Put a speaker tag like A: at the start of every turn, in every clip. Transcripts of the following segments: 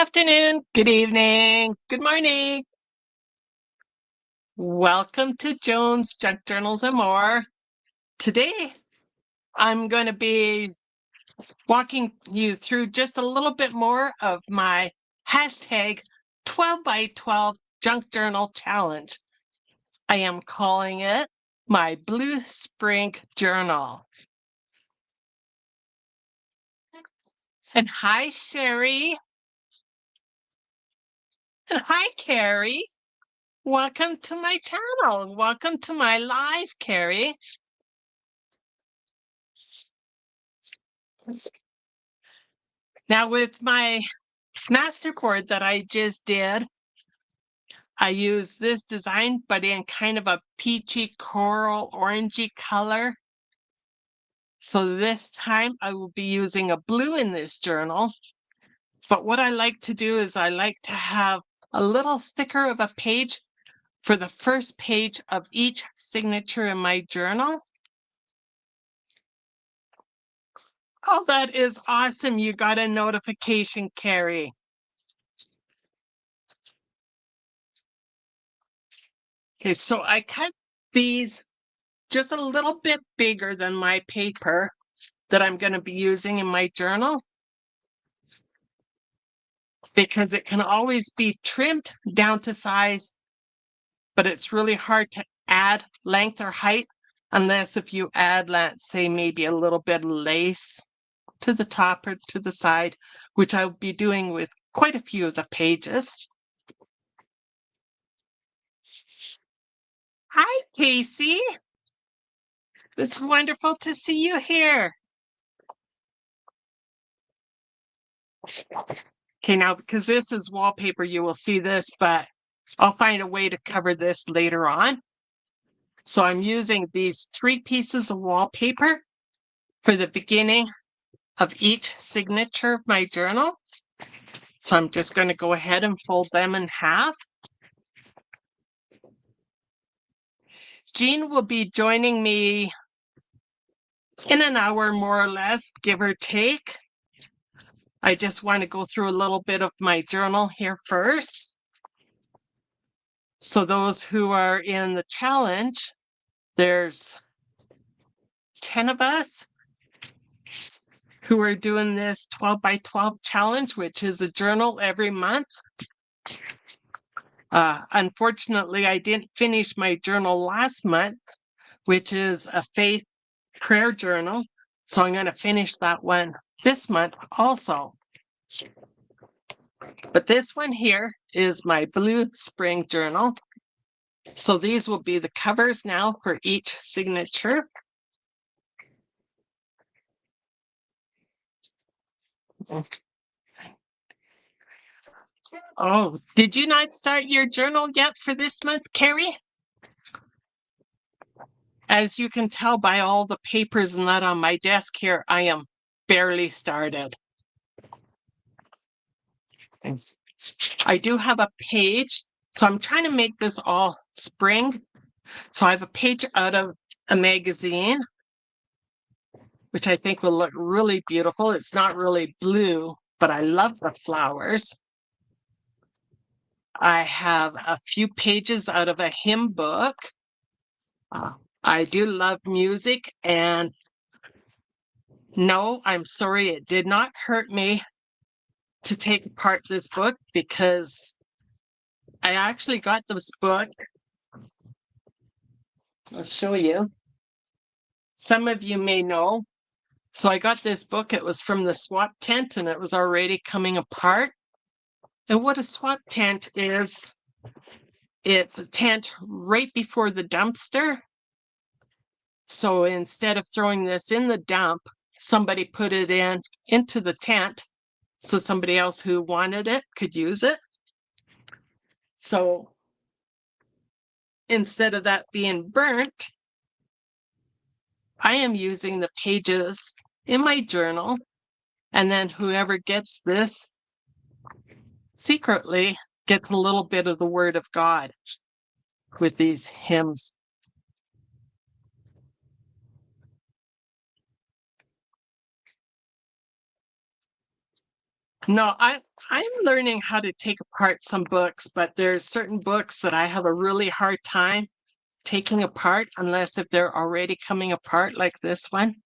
A: afternoon, good evening, good morning. Welcome to Joan's Junk Journals and More. Today, I'm going to be walking you through just a little bit more of my hashtag 12 by 12 Junk Journal Challenge. I am calling it my Blue Spring Journal. And hi, Sherry. And hi, Carrie. Welcome to my channel. Welcome to my live, Carrie. Now with my masterboard that I just did, I used this design, but in kind of a peachy coral orangey color. So this time I will be using a blue in this journal. But what I like to do is I like to have a little thicker of a page for the first page of each signature in my journal. Oh, that is awesome. You got a notification, Carrie. Okay, so I cut these just a little bit bigger than my paper that I'm going to be using in my journal because it can always be trimmed down to size, but it's really hard to add length or height unless if you add, let's say, maybe a little bit of lace to the top or to the side, which I'll be doing with quite a few of the pages. Hi, Casey. It's wonderful to see you here. Okay, now because this is wallpaper, you will see this, but I'll find a way to cover this later on. So I'm using these 3 pieces of wallpaper for the beginning of each signature of my journal. So I'm just going to go ahead and fold them in half. Jean will be joining me in an hour, more or less, give or take. I just want to go through a little bit of my journal here first. So those who are in the challenge, there's 10 of us who are doing this 12 by 12 challenge, which is a journal every month. Unfortunately, I didn't finish my journal last month, which is a faith prayer journal. So I'm going to finish that one this month also. But this one here is my Blue Spring Journal. So these will be the covers now for each signature. Oh, did you not start your journal yet for this month, Carrie? As you can tell by all the papers and that on my desk here, I am barely started. I do have a page, so I'm trying to make this all spring. So I have a page out of a magazine, which I think will look really beautiful. It's not really blue, but I love the flowers. I have a few pages out of a hymn book. I do love music, and no, I'm sorry, it did not hurt me to take apart this book because I actually got this book. I'll show you. Some of you may know. So I got this book. It was from the swap tent and it was already coming apart. And what a swap tent is, it's a tent right before the dumpster. So instead of throwing this in the dump, somebody put it into the tent so somebody else who wanted it could use it. So instead of that being burnt, I am using the pages in my journal, and then whoever gets this secretly gets a little bit of the Word of God with these hymns. No, I'm learning how to take apart some books, but there's certain books that I have a really hard time taking apart unless if they're already coming apart like this one,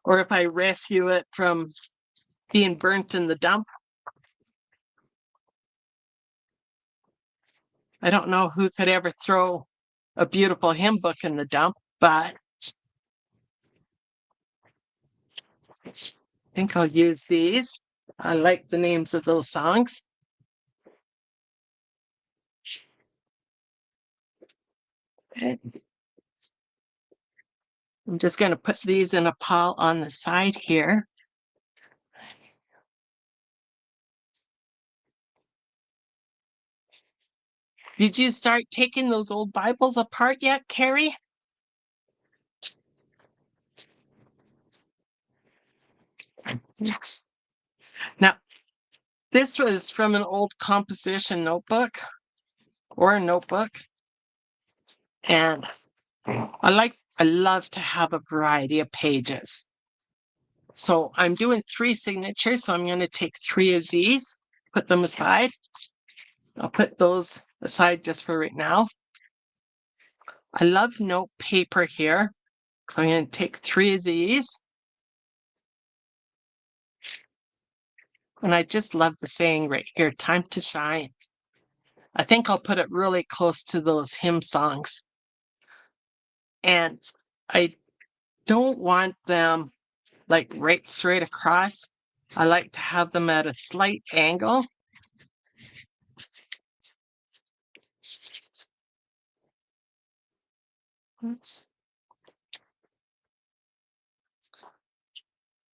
A: or if I rescue it from being burnt in the dump. I don't know who could ever throw a beautiful hymn book in the dump, but I think I'll use these. I like the names of those songs. Okay. I'm just going to put these in a pile on the side here. Did you start taking those old Bibles apart yet, Carrie? Now, this was from an old composition notebook or a notebook. And I love to have a variety of pages. So I'm doing 3 signatures. So I'm going to take 3 of these, put them aside. I'll put those aside just for right now. I love note paper here. So I'm going to take 3 of these. And I just love the saying right here, time to shine. I think I'll put it really close to those hymn songs. And I don't want them like right straight across. I like to have them at a slight angle. Oops.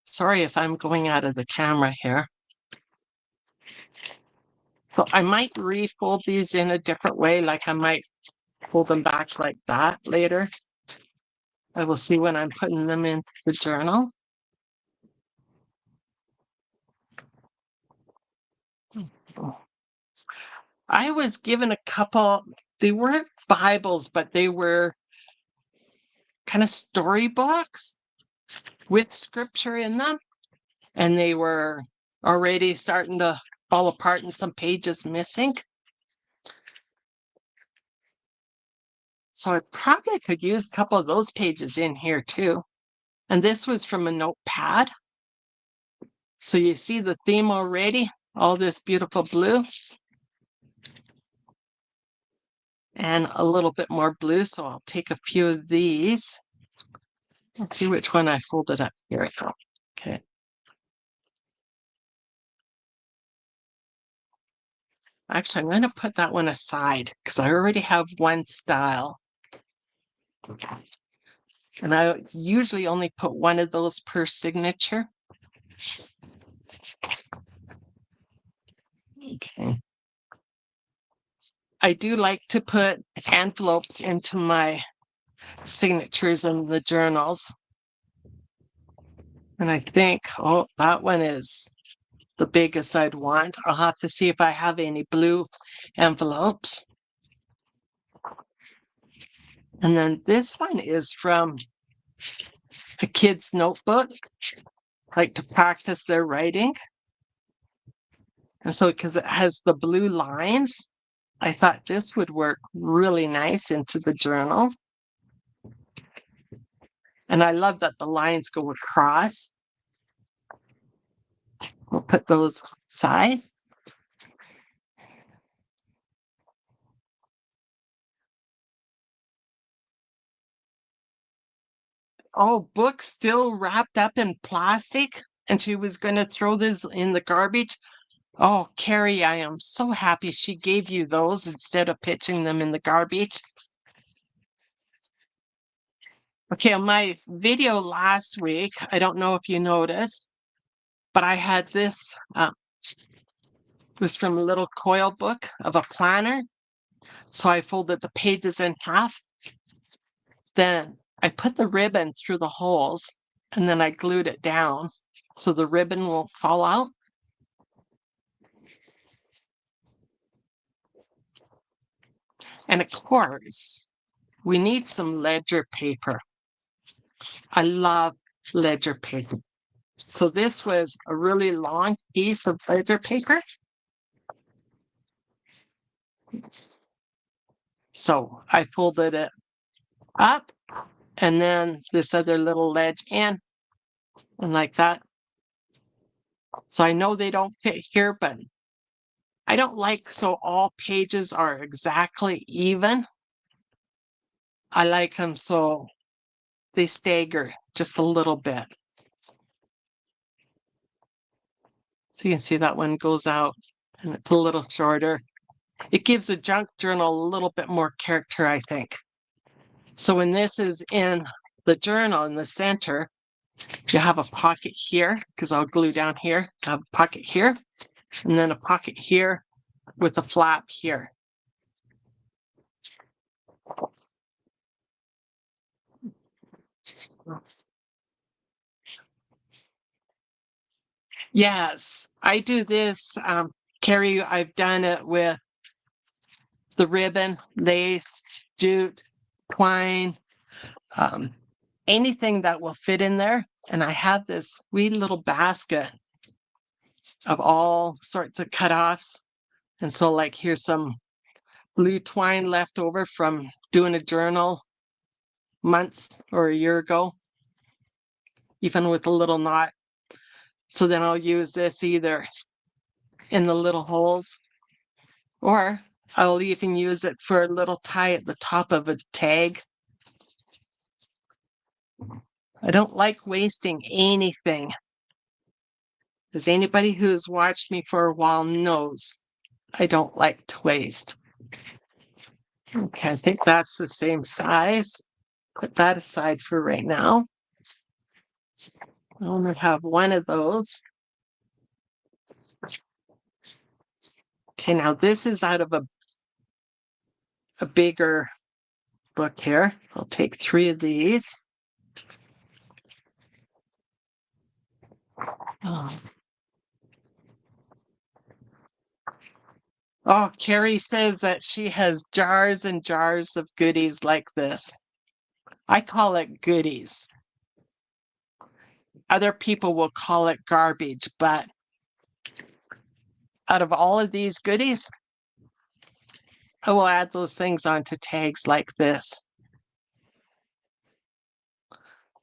A: Sorry if I'm going out of the camera here. So I might refold these in a different way, like I might fold them back like that later. I will see when I'm putting them in the journal. I was given a couple, they weren't Bibles, but they were kind of storybooks with scripture in them. And they were already starting to fall apart and some pages missing. So I probably could use a couple of those pages in here too. And this was from a notepad. So you see the theme already, all this beautiful blue. And a little bit more blue. So I'll take a few of these. Let's see which one I folded up. Here we go. Okay. Actually, I'm going to put that one aside because I already have one style. And I usually only put one of those per signature. Okay. I do like to put envelopes into my signatures in the journals. And I think, oh, that one is the biggest I'd want. I'll have to see if I have any blue envelopes. And then this one is from a kid's notebook, like to practice their writing. And so because it has the blue lines, I thought this would work really nice into the journal. And I love that the lines go across. We'll put those aside. Oh, books still wrapped up in plastic, and she was going to throw this in the garbage. Oh, Carrie, I am so happy she gave you those instead of pitching them in the garbage. Okay, on my video last week, I don't know if you noticed, but I had this, was from a little coil book of a planner. So I folded the pages in half. Then I put the ribbon through the holes and then I glued it down so the ribbon won't fall out. And of course, we need some ledger paper. I love ledger paper. So this was a really long piece of ledger paper. So I folded it up and then this other little ledge in and like that. So I know they don't fit here, but I don't like so all pages are exactly even. I like them so they stagger just a little bit. So you can see that one goes out and it's a little shorter. It gives a junk journal a little bit more character, I think. So when this is in the journal in the center, you have a pocket here, because I'll glue down here, I have a pocket here, and then a pocket here with a flap here. Yes, I do this, Carrie, I've done it with the ribbon, lace, jute, twine, anything that will fit in there. And I have this wee little basket of all sorts of cutoffs. And so like here's some blue twine left over from doing a journal months or a year ago, even with a little knot. So then I'll use this either in the little holes or I'll even use it for a little tie at the top of a tag. I don't like wasting anything. As anybody who's watched me for a while knows, I don't like to waste. Okay, I think that's the same size. Put that aside for right now. I only have one of those. Okay, now this is out of a bigger book here. I'll take 3 of these. Oh, Carrie says that she has jars and jars of goodies like this. I call it goodies. Other people will call it garbage, but out of all of these goodies, I will add those things onto tags like this.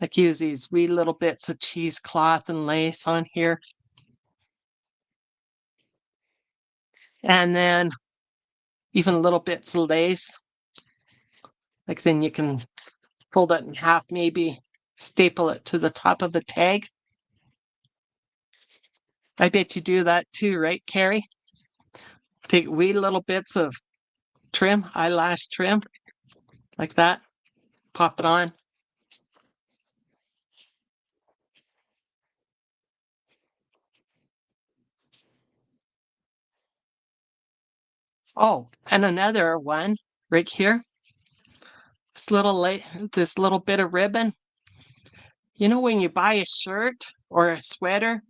A: Like use these wee little bits of cheesecloth and lace on here. And then even little bits of lace. Like then you can fold it in half, maybe staple it to the top of the tag. I bet you do that too, right, Carrie? Take wee little bits of trim, eyelash trim, like that. Pop it on. Oh, and another one right here. This little bit of ribbon. You know when you buy a shirt or a sweater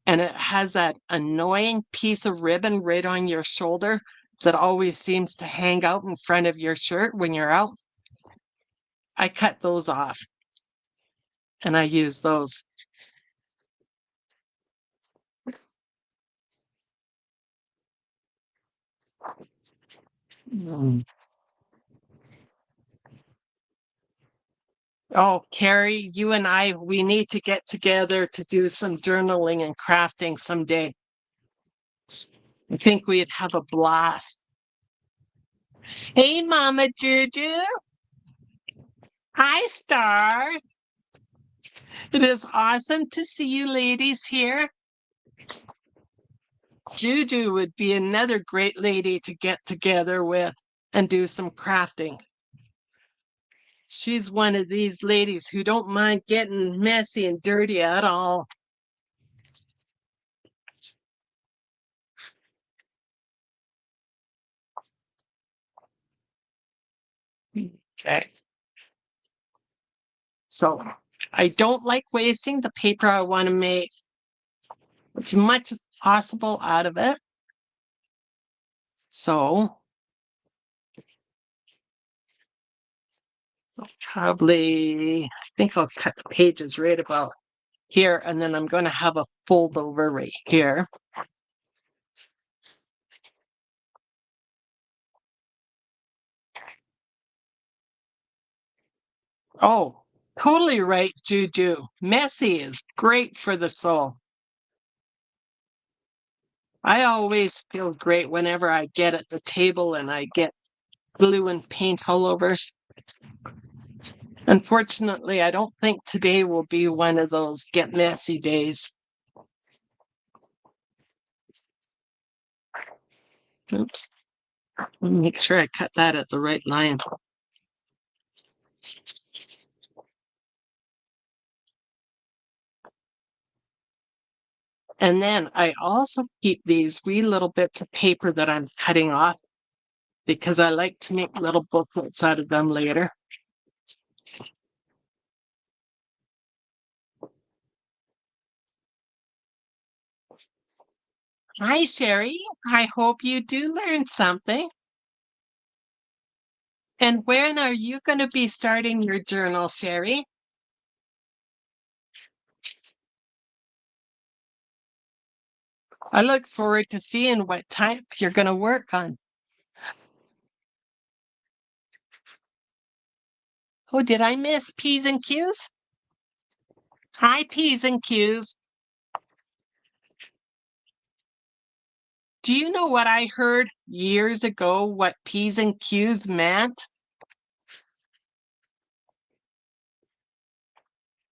A: and it has that annoying piece of ribbon right on your shoulder that always seems to hang out in front of your shirt when you're out? I cut those off and I use those. Mm. Oh, Carrie, you and I, we need to get together to do some journaling and crafting someday. I think we'd have a blast. Hey, Mama Juju. Hi, Star. It is awesome to see you ladies here. Juju would be another great lady to get together with and do some crafting. She's one of these ladies who don't mind getting messy and dirty at all. Okay. So I don't like wasting the paper. I want to make as much as possible out of it. So probably, I think I'll cut the pages right about here, and then I'm going to have a fold over right here. Oh, totally right, Juju. Messy is great for the soul. I always feel great whenever I get at the table and I get glue and paint all over. Unfortunately, I don't think today will be one of those get messy days. Oops. Let me make sure I cut that at the right line. And then I also keep these wee little bits of paper that I'm cutting off because I like to make little booklets out of them later. Hi, Sherry. I hope you do learn something. And when are you going to be starting your journal, Sherry? I look forward to seeing what type you're going to work on. Oh, did I miss P's and Q's? Hi, P's and Q's. Do you know what I heard years ago what P's and Q's meant?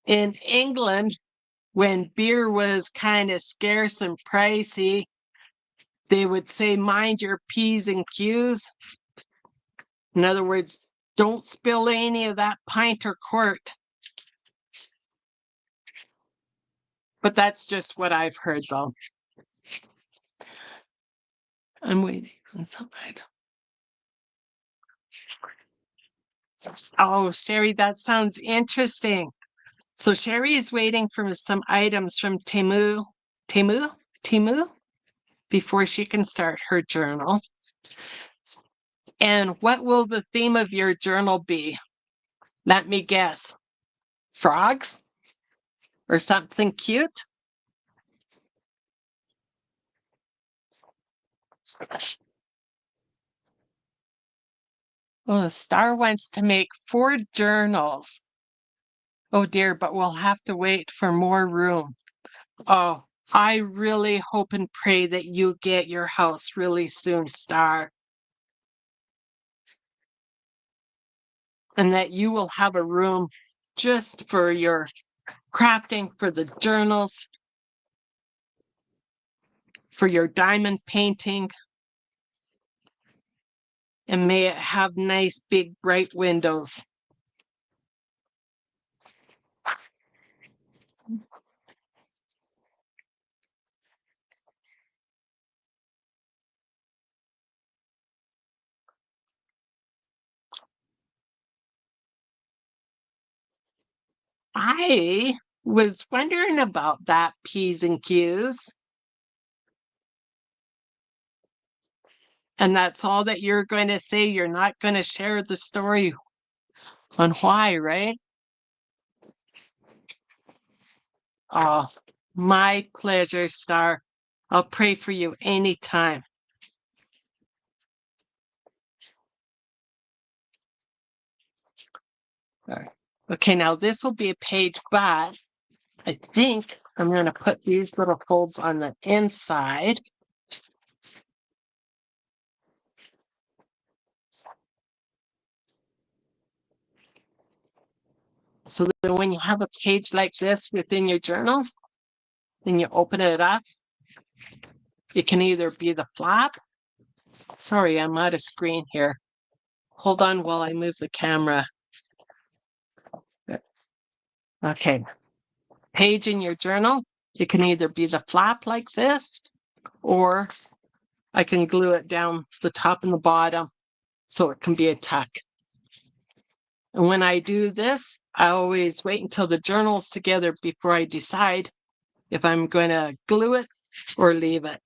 A: In England, when beer was kind of scarce and pricey, they would say, mind your P's and Q's. In other words, don't spill any of that pint or quart. But that's just what I've heard, though. I'm waiting on some item. Oh, Sherry, that sounds interesting. So Sherry is waiting for some items from Temu, before she can start her journal. And what will the theme of your journal be? Let me guess. Frogs or something cute? Well, Star wants to make 4 journals. Oh dear, but we'll have to wait for more room. Oh, I really hope and pray that you get your house really soon, Star. And that you will have a room just for your crafting, for the journals, for your diamond painting. And may it have nice, big, bright windows. I was wondering about that, P's and Q's. And that's all that you're going to say. You're not going to share the story on why, right? Oh, my pleasure, Star. I'll pray for you anytime. All right. Okay, now this will be a page, but I think I'm going to put these little folds on the inside. So that when you have a page like this within your journal, then you open it up. It can either be the flap. Sorry, I'm out of screen here. Hold on while I move the camera. Okay. Page in your journal. It can either be the flap like this, or I can glue it down the top and the bottom so it can be a tuck. And when I do this, I always wait until the journal's together before I decide if I'm going to glue it or leave it.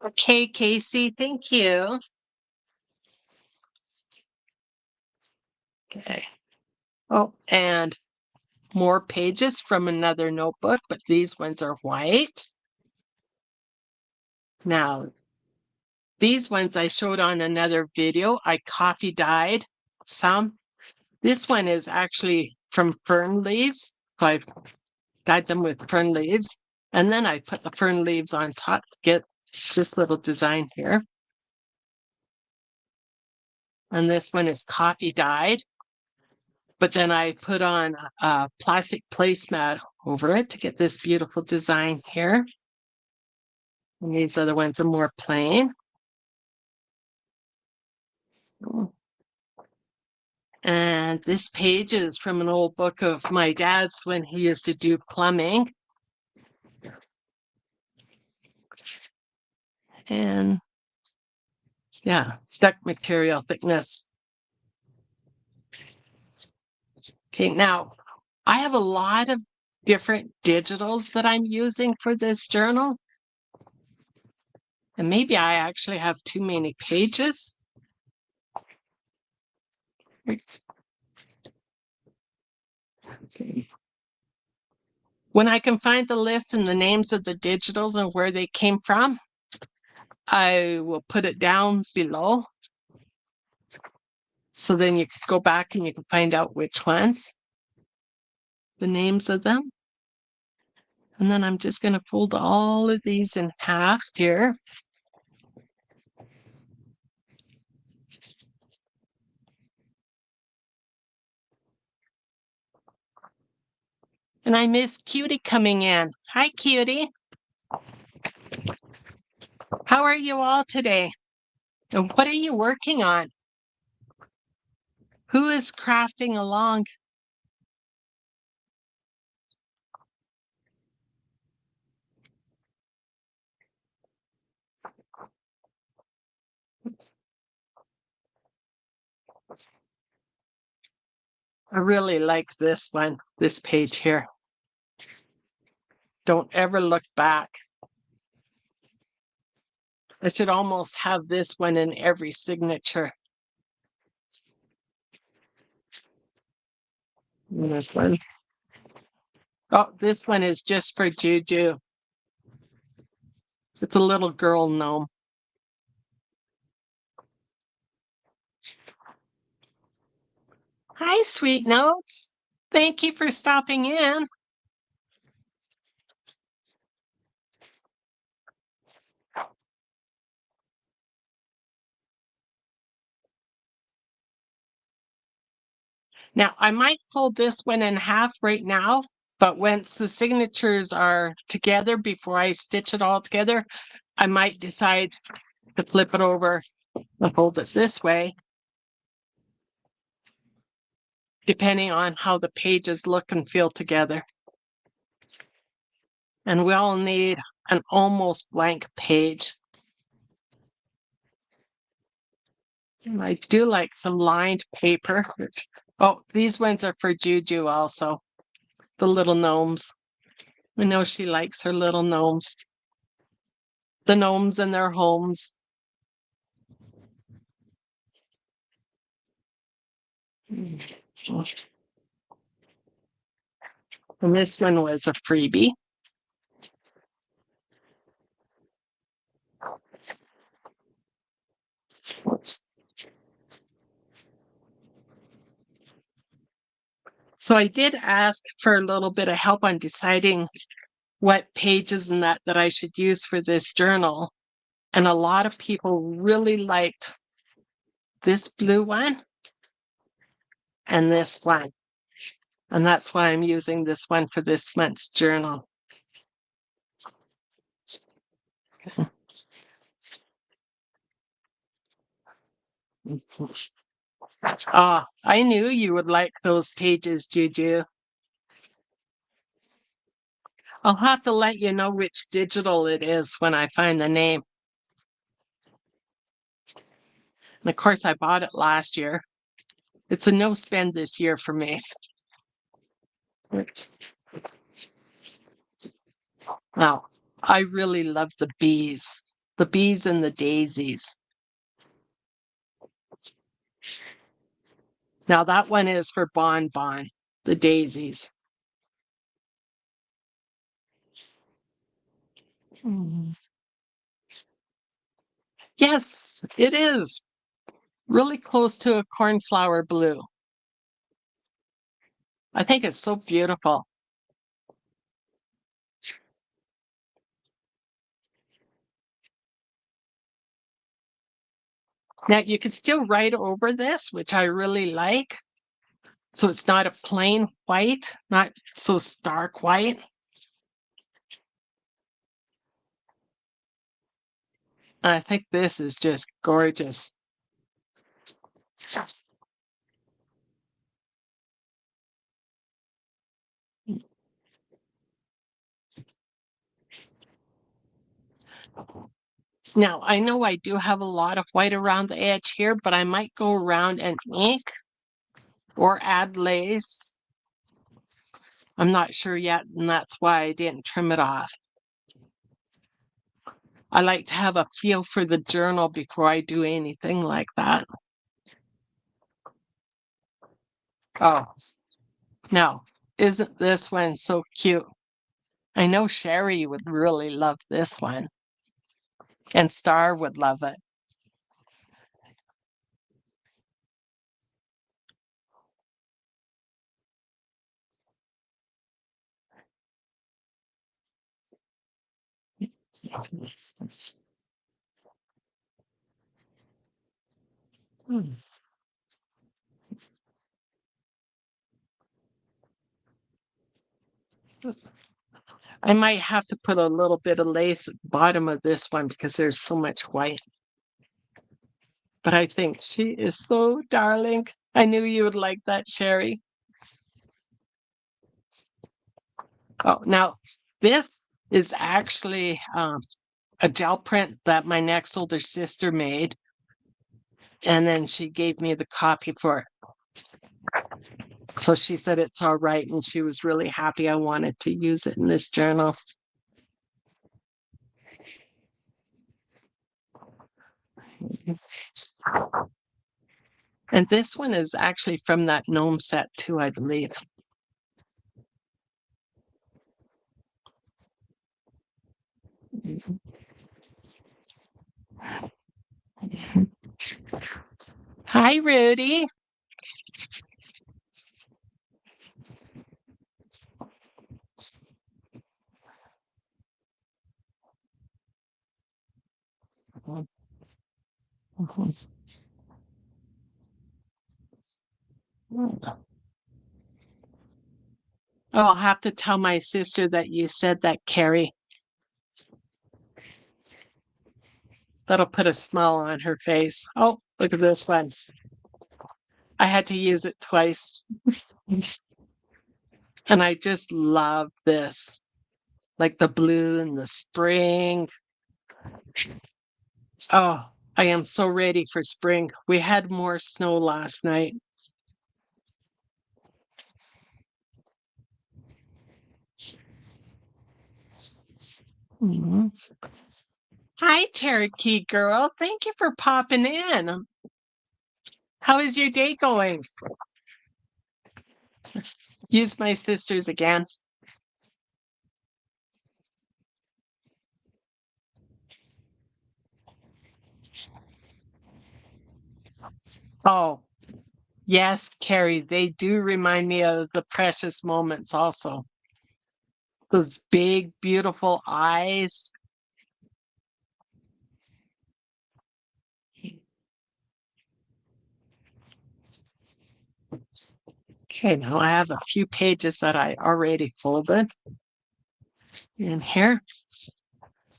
A: Okay, Casey, thank you. Okay. Oh, and more pages from another notebook, but these ones are white. Now, these ones I showed on another video. I coffee dyed some. This one is actually from fern leaves. So I dyed them with fern leaves. And then I put the fern leaves on top to get this little design here. And this one is coffee dyed. But then I put on a plastic placemat over it to get this beautiful design here. And these other ones are more plain. And this page is from an old book of my dad's when he used to do plumbing. And yeah, stuck material thickness. Okay, now I have a lot of different digitals that I'm using for this journal. And maybe I actually have too many pages. Okay. When I can find the list and the names of the digitals and where they came from, I will put it down below. So then you can go back and you can find out which ones, the names of them. And then I'm just going to fold all of these in half here. And I miss Cutie coming in. Hi, Cutie. How are you all today? And what are you working on? Who is crafting along? I really like this one, this page here. Don't ever look back. I should almost have this one in every signature. And this one. Oh, this one is just for Juju. It's a little girl gnome. Hi, Sweet Notes. Thank you for stopping in. Now, I might fold this one in half right now, but once the signatures are together, before I stitch it all together, I might decide to flip it over and fold it this way, depending on how the pages look and feel together. And we all need an almost blank page. And I do like some lined paper. Oh, these ones are for Juju also, the little gnomes. I know she likes her little gnomes. The gnomes in their homes. And this one was a freebie. So I did ask for a little bit of help on deciding what pages and that I should use for this journal. And a lot of people really liked this blue one and this one. And that's why I'm using this one for this month's journal. Ah, I knew you would like those pages, Juju. I'll have to let you know which digital it is when I find the name. And of course, I bought it last year. It's a no spend this year for me. Now, I really love the bees. The bees and the daisies. Now that one is for Bon Bon, the daisies. Mhm. Yes, it is. Really close to a cornflower blue. I think it's so beautiful. Now you can still write over this, which I really like. So it's not a plain white, not so stark white. And I think this is just gorgeous. Now, I know I do have a lot of white around the edge here, but I might go around and ink or add lace. I'm not sure yet, and that's why I didn't trim it off. I like to have a feel for the journal before I do anything like that. Oh, no, isn't this one so cute? I know Sherry would really love this one, and Star would love it. Hmm. I might have to put a little bit of lace at the bottom of this one because there's so much white. But I think she is so darling. I knew you would like that, Sherry. Oh, now this is actually a gel print that my next older sister made. And then she gave me the copy for it. So she said it's all right. And she was really happy I wanted to use it in this journal. And this one is actually from that gnome set too, I believe. Hi, Rudy. Oh, I'll have to tell my sister that you said that, Carrie. That'll put a smile on her face. Oh, look at this one. I had to use it twice. And I just love this. Like the blue and the spring. Oh, I am so ready for spring. We had more snow last night. Mhm. Hi, Cherokee girl. Thank you for popping in. How is your day going? Use my sisters again. Oh, yes, Carrie, they do remind me of the precious moments also. Those big, beautiful eyes. Okay, now I have a few pages that I already folded in here.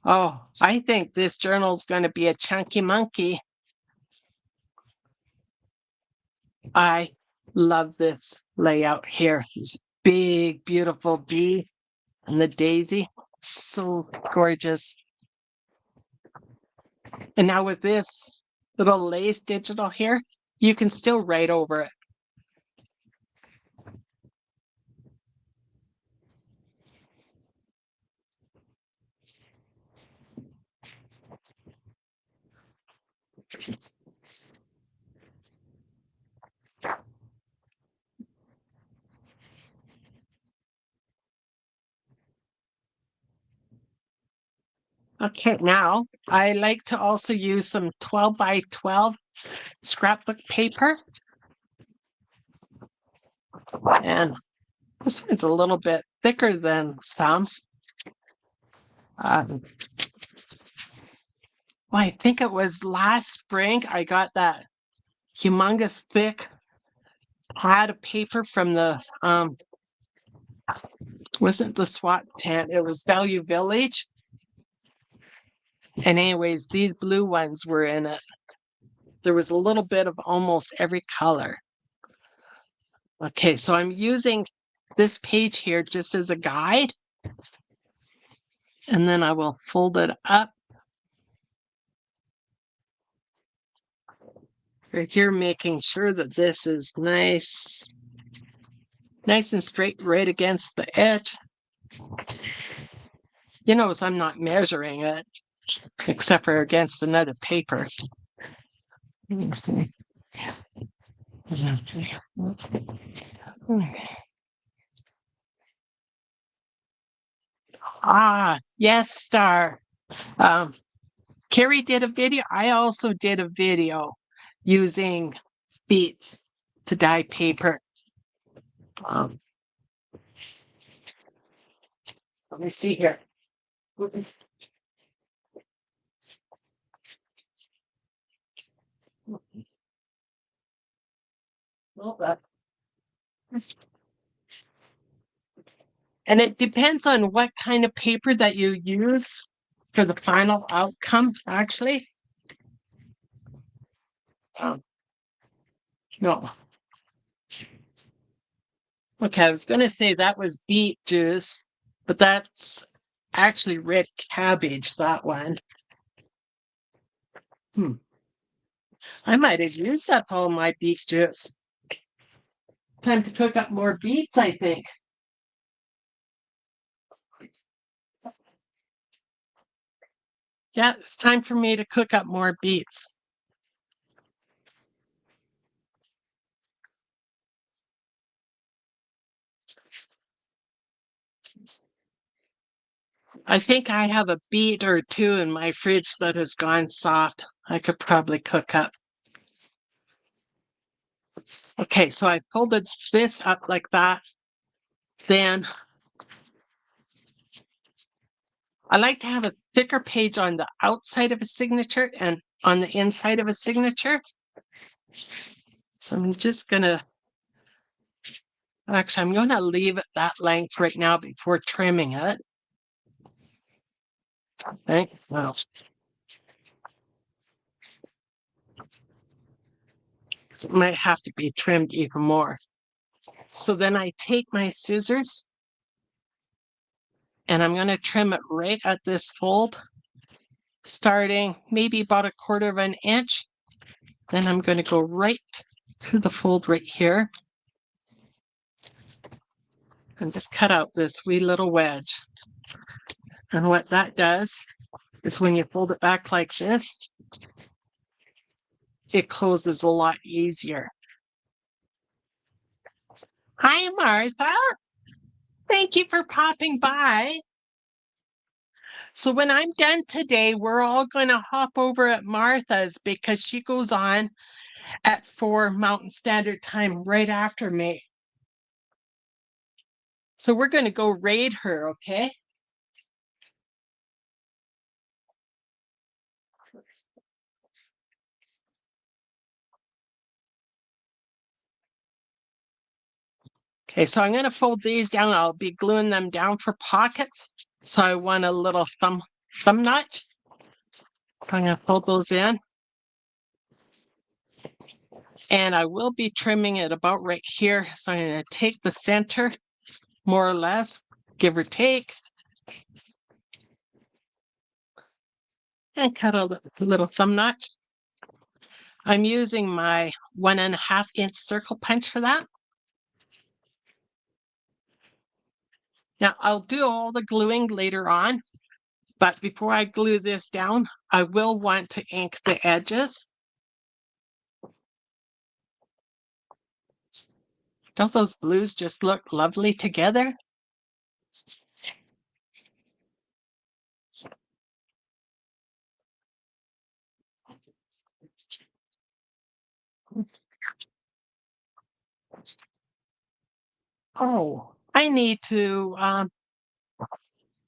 A: Oh, I think this journal is going to be a chunky monkey. I love this layout here. This big, beautiful bee and the daisy. So gorgeous. And now with this little lace digital here, you can still write over it. Okay, now I like to also use some 12 by 12 scrapbook paper. And this one's a little bit thicker than some. Well, I think it was last spring I got that humongous thick pad of paper from the wasn't the SWAT tent, it was Value Village. And anyways, these blue ones were in it. There was a little bit of almost every color. Okay, so I'm using this page here just as a guide. And then I will fold it up. Right here, making sure that this is nice and straight right against the edge. You notice I'm not measuring it, except for against another paper. Ah, yes, Star. Carrie did a video. I also did a video using beads to dye paper. Let me see here. And it depends on what kind of paper that you use for the final outcome, actually. No. Okay, I was going to say that was beet juice, but that's actually red cabbage, that one. I might have used up all my beet juice. Time to cook up more beets, I think. Yeah, it's time for me to cook up more beets. I think I have a beet or two in my fridge that has gone soft. I could probably cook up. Okay, so I folded this up like that. Then I like to have a thicker page on the outside of a signature and on the inside of a signature. So I'm just gonna, actually, I'm gonna leave it that length right now before trimming it. Okay, well, it might have to be trimmed even more. So then I take my scissors and I'm gonna trim it right at this fold, starting maybe about 1/4 of an inch. Then I'm gonna go right to the fold right here and just cut out this wee little wedge. And what that does is when you fold it back like this, it closes a lot easier. Hi, Martha. Thank you for popping by. So when I'm done today, we're all going to hop over at Martha's because she goes on at 4 Mountain Standard Time right after me. So we're going to go raid her, okay? Okay, so I'm going to fold these down. I'll be gluing them down for pockets. So I want a little thumb notch. So I'm going to fold those in. And I will be trimming it about right here. So I'm going to take the center, more or less, give or take, and cut a little thumb notch. I'm using my 1.5 inch circle punch for that. Now I'll do all the gluing later on, but before I glue this down, I will want to ink the edges. Don't those blues just look lovely together? Oh, I need to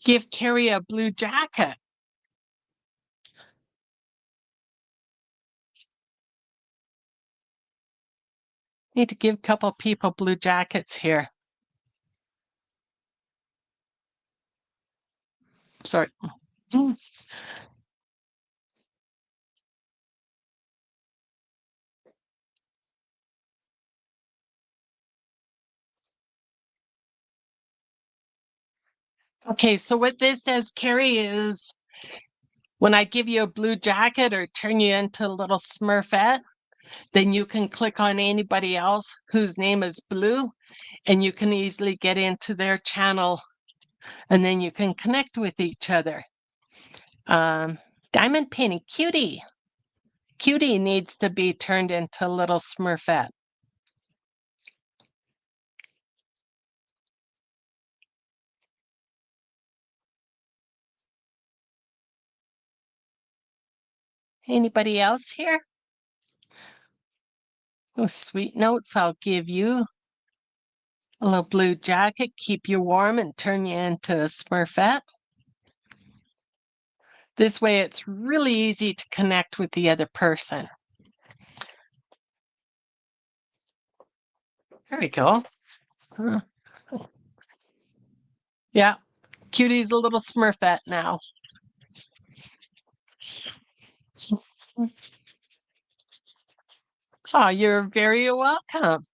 A: give Carrie a blue jacket. Need to give a couple people blue jackets here. Sorry. Okay, so what this does, Carrie, is when I give you a blue jacket or turn you into a little Smurfette, then you can click on anybody else whose name is Blue, and you can easily get into their channel, and then you can connect with each other. Diamond painting, Cutie. Cutie needs to be turned into a little Smurfette. Anybody else here? Oh, sweet notes, I'll give you a little blue jacket, keep you warm and turn you into a Smurfette. This way it's really easy to connect with the other person. There we go. Yeah, Cutie's a little Smurfette now. Oh, you're very welcome.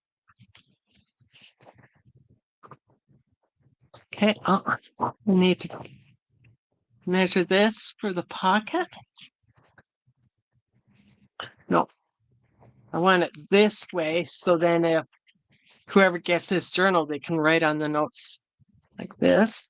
A: Okay, I need to measure this for the pocket. No, I want it this way, so then if whoever gets this journal, they can write on the notes like this.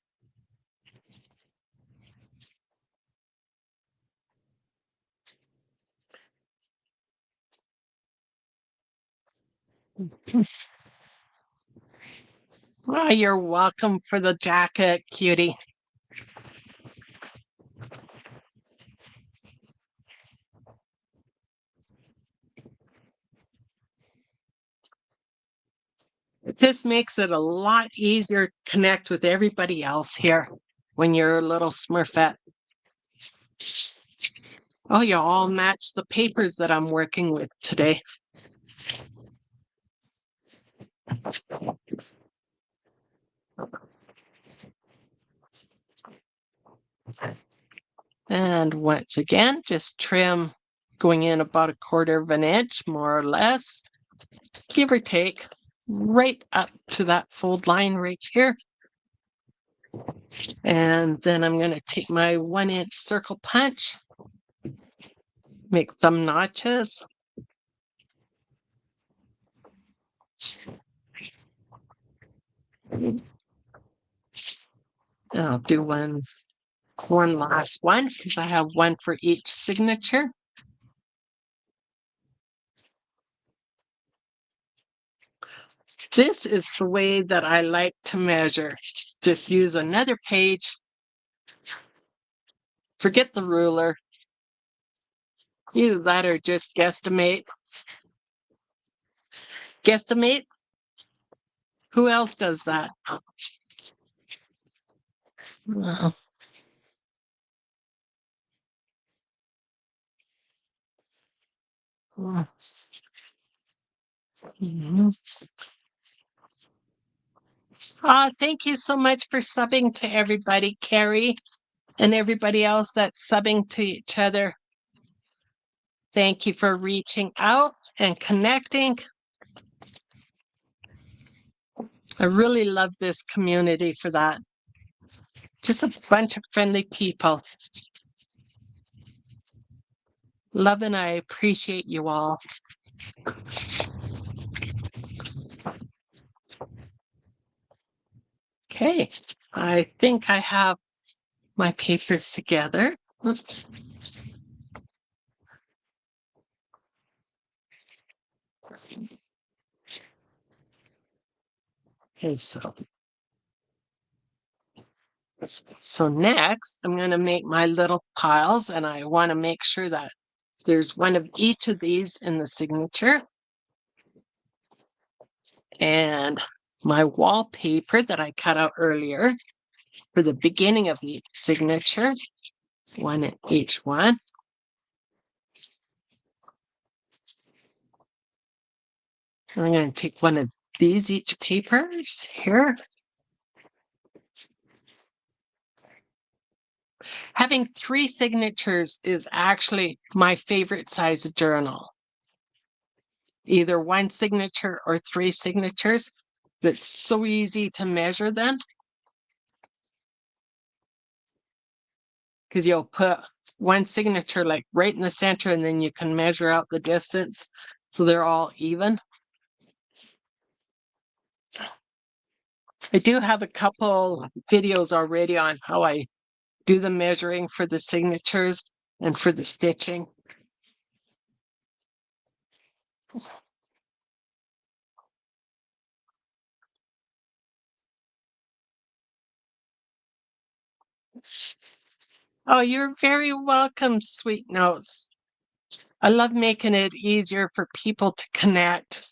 A: Oh, you're welcome for the jacket, Cutie. This makes it a lot easier to connect with everybody else here when you're a little Smurfette. Oh, you all match the papers that I'm working with today. And once again, just trim going in about 1/4 of an inch, more or less, give or take, right up to that fold line right here. And then I'm going to take my 1-inch circle punch, make thumb notches. I'll do one last one because I have one for each signature. This is the way that I like to measure. Just use another page. Forget the ruler. Either that or just guesstimate. Guesstimate? Who else does that? Well, mhm. Thank you so much for subbing to everybody, Carrie, and everybody else that's subbing to each other. Thank you for reaching out and connecting. I really love this community for that. Just a bunch of friendly people. Love and I appreciate you all. Okay, I think I have my papers together. Oops. Okay, so next I'm going to make my little piles, and I want to make sure that there's one of each of these in the signature. And my wallpaper that I cut out earlier for the beginning of each signature, one in each one. And I'm going to take one of these each papers here. Having 3 signatures is actually my favorite size of journal. Either 1 signature or 3 signatures. It's so easy to measure them, because you'll put 1 signature like right in the center, and then you can measure out the distance so they're all even. I do have a couple videos already on how I do the measuring for the signatures and for the stitching. Oh, you're very welcome, Sweet Notes. I love making it easier for people to connect.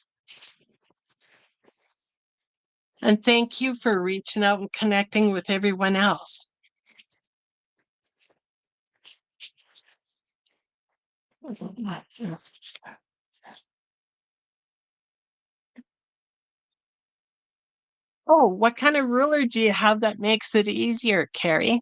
A: And thank you for reaching out and connecting with everyone else. Oh, what kind of ruler do you have that makes it easier, Carrie?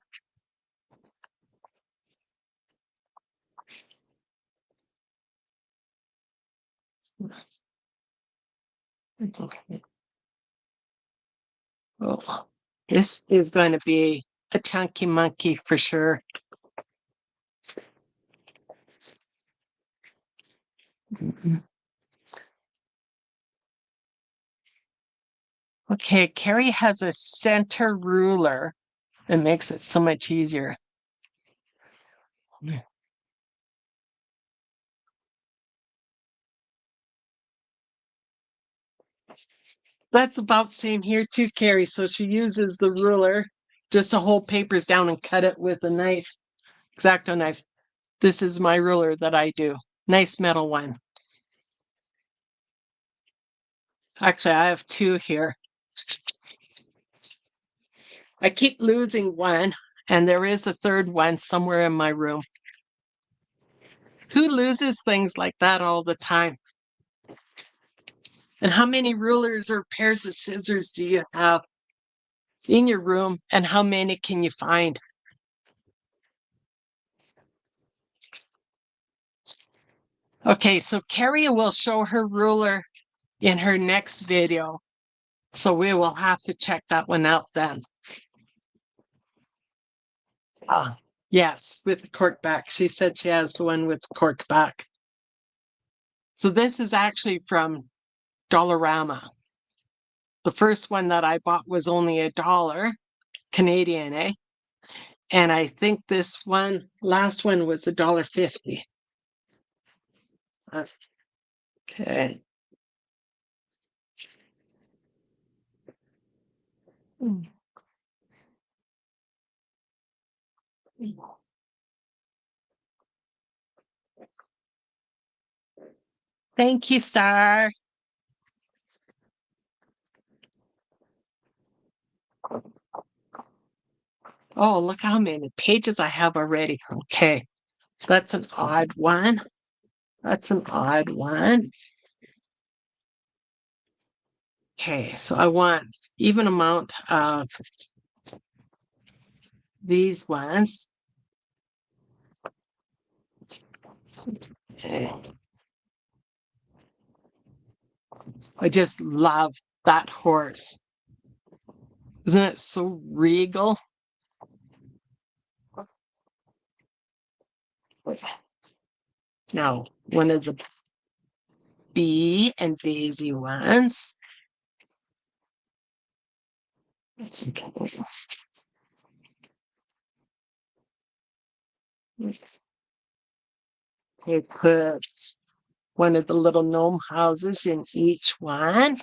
A: Oh, this is going to be a chunky monkey for sure. Okay, Carrie has a center ruler that makes it so much easier. That's about same here too, Carrie. So she uses the ruler just to hold papers down and cut it with a knife, X-Acto knife. This is my ruler that I do. Nice metal one. Actually, I have 2 here. I keep losing one, and there is a 3rd one somewhere in my room. Who loses things like that all the time? And how many rulers or pairs of scissors do you have in your room, and how many can you find? Okay, so Carrie will show her ruler in her next video. So we will have to check that one out then. Yes, with the cork back. She said she has the one with the cork back. So this is actually from Dollarama. The first one that I bought was only $1 Canadian, eh? And I think this one, last one was $1.50. Okay. Thank you, Star. Oh, look how many pages I have already. Okay. That's an odd one. That's an odd one. Okay, so I want even amount of these ones. Okay. I just love that horse. Isn't it so regal? Now, one of the Bee and Daisy ones. They put one of the little gnome houses in each one.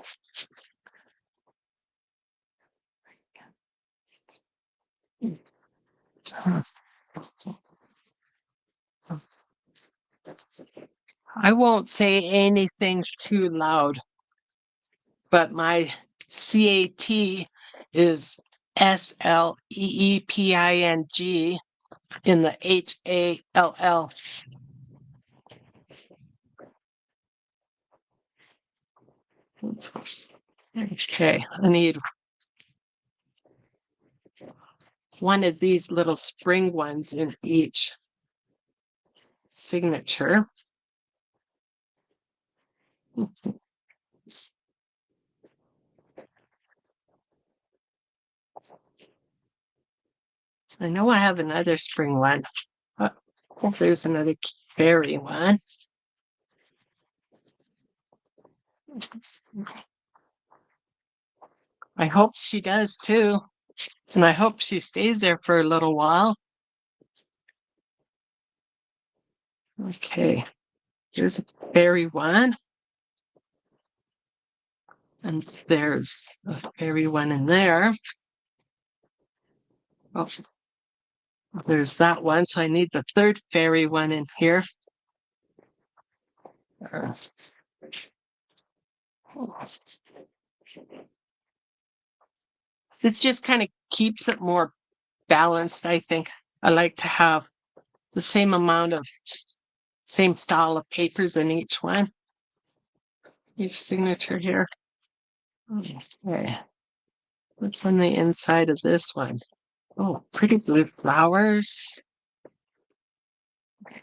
A: I won't say anything too loud, but my CAT is SLEEPING in the HALL. Okay, I need one of these little spring ones in each signature. I know I have another spring one. Oh, there's another berry one. I hope she does too. And I hope she stays there for a little while. Okay, here's a berry one. And there's a fairy one in there. Oh, there's that one. So I need the third fairy one in here. This just kind of keeps it more balanced, I think. I like to have the same amount of, same style of papers in each one, each signature here. Okay. What's on the inside of this one? Oh, pretty blue flowers.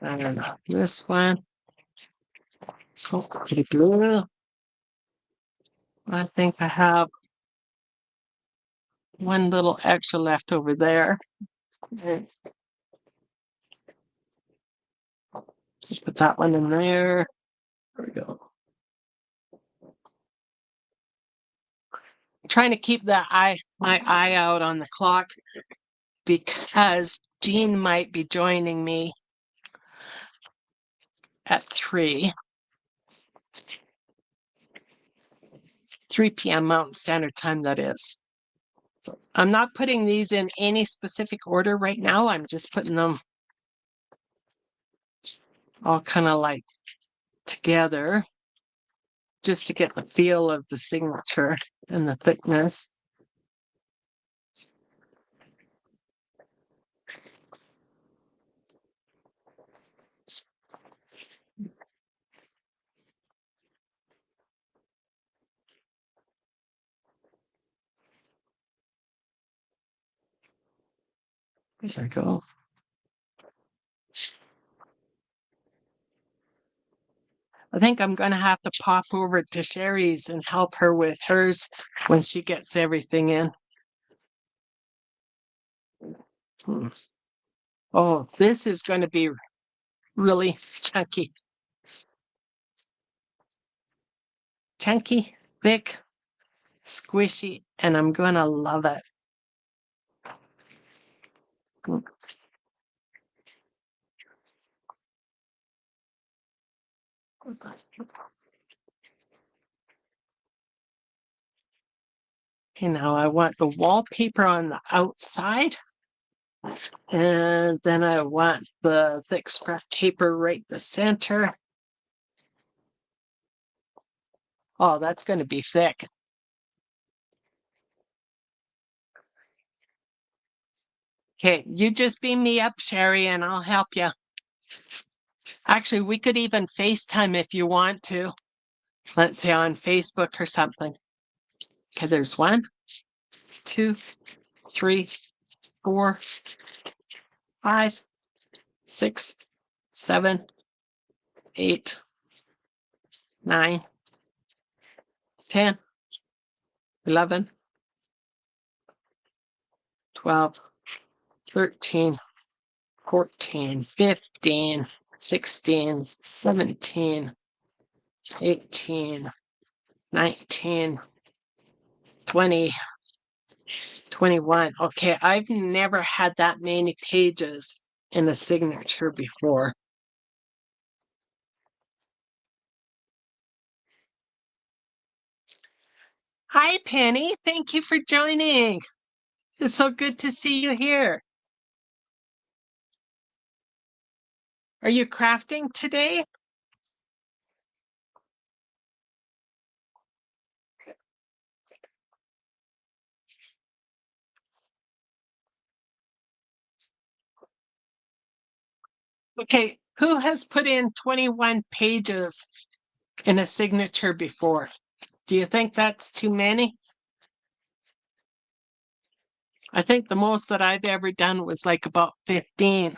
A: I don't know. This one. So pretty blue. I think I have one little extra left over there. Put that one in there. There we go. I'm trying to keep my eye out on the clock because Jean might be joining me at 3 p.m. Mountain Standard Time, that is. So I'm not putting these in any specific order right now. I'm just putting them all kind of like together just to get the feel of the signature and the thickness. There we go. I think I'm going to have to pop over to Sherry's and help her with hers when she gets everything in. Oh, this is going to be really chunky. Chunky, thick, squishy, and I'm going to love it. Okay, now I want the wallpaper on the outside. And then I want the thick scrap paper right in the center. Oh, that's going to be thick. Okay, you just beam me up, Sherry, and I'll help you. Actually, we could even FaceTime if you want to. Let's say on Facebook or something. Okay, there's 1, 2, 3, 4, 5, 6, 7, 8, 9, 10, 11, 12, 13, 14, 15, 16, 17, 18, 19, 20, 21. Okay, I've never had that many pages in a signature before. Hi, Penny. Thank you for joining. It's so good to see you here. Are you crafting today? Okay, who has put in 21 pages in a signature before? Do you think that's too many? I think the most that I've ever done was like about 15.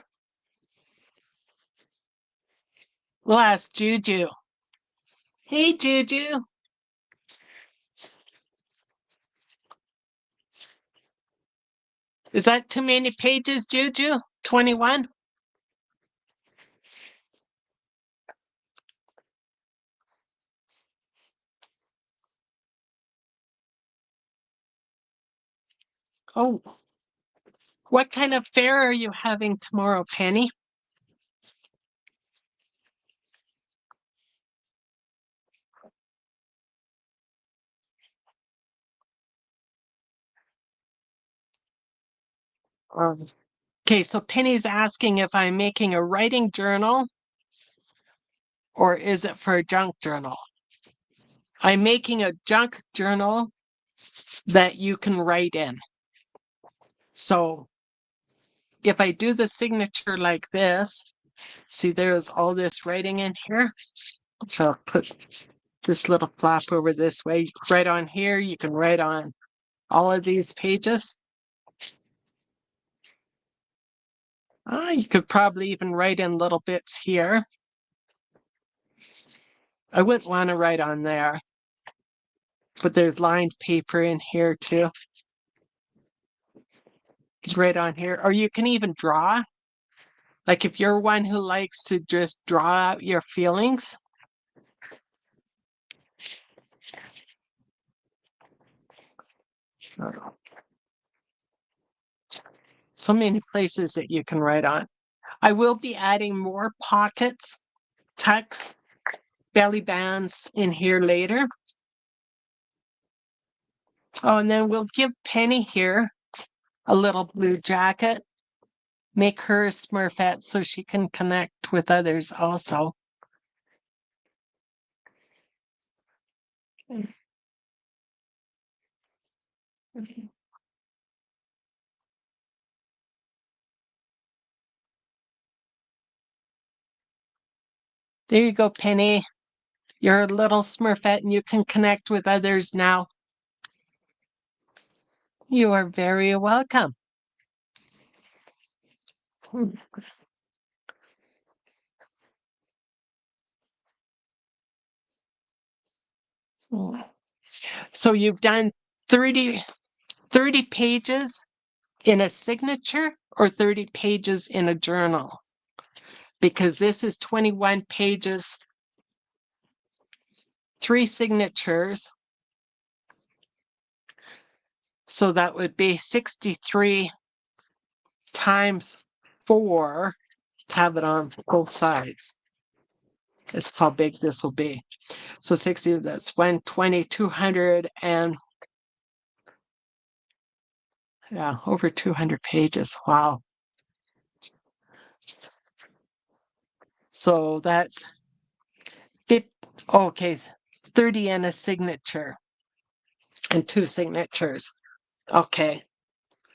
A: We'll ask Juju. Hey, Juju. Is that too many pages, Juju? 21? Oh, what kind of fair are you having tomorrow, Penny? Okay, so Penny's asking if I'm making a writing journal or is it for a junk journal? I'm making a junk journal that you can write in. So if I do the signature like this, see there's all this writing in here. So I'll put this little flap over this way. You can write on here, you can write on all of these pages. You could probably even write in little bits here. I wouldn't want to write on there, but there's lined paper in here too. It's right on here. Or you can even draw. Like if you're one who likes to just draw out your feelings. So many places that you can write on. I will be adding more pockets, tucks, belly bands in here later. Oh, and then we'll give Penny here a little blue jacket. Make her a Smurfette so she can connect with others also. There you go, Penny. You're a little Smurfette and you can connect with others now. You are very welcome. So you've done 30 pages in a signature or 30 pages in a journal? Because this is 21 pages, 3 signatures. So that would be 63 times 4 to have it on both sides. That's how big this will be. So 60, that's 120, 200, and yeah, over 200 pages. Wow. So that's 50, okay, 30 and a signature and 2 signatures. Okay.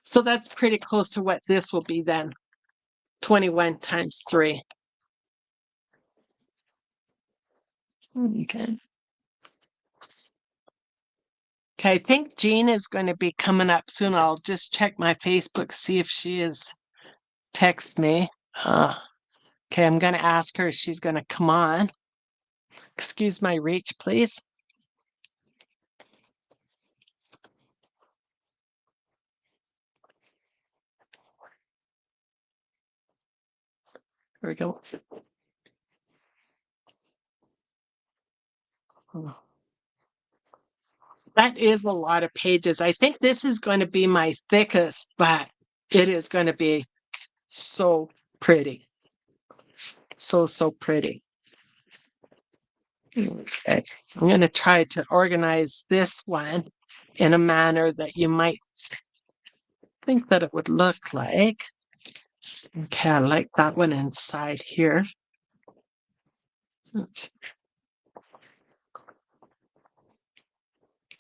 A: So that's pretty close to what this will be then. 21 times 3. Okay. Okay, I think Jean is going to be coming up soon. I'll just check my Facebook, see if she is text me. Okay, I'm going to ask her if she's going to come on. Excuse my reach, please. There we go. That is a lot of pages. I think this is going to be my thickest, but it is going to be so pretty. So pretty. Okay. I'm going to try to organize this one in a manner that you might think that it would look like. Okay, I like that one inside here.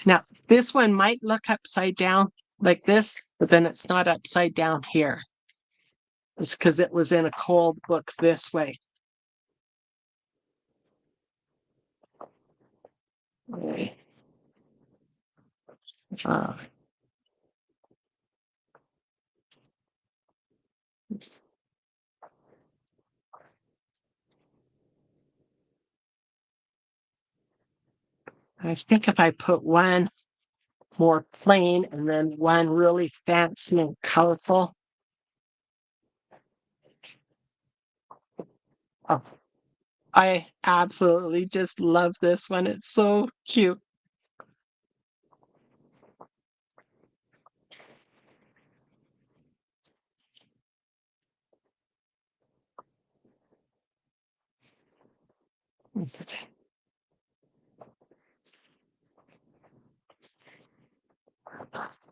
A: Now, this one might look upside down like this, but then it's not upside down here. It's because it was in a cold book this way. Uh, I think if I put one more plain and then one really fancy and colorful. Oh, I absolutely just love this one. It's so cute.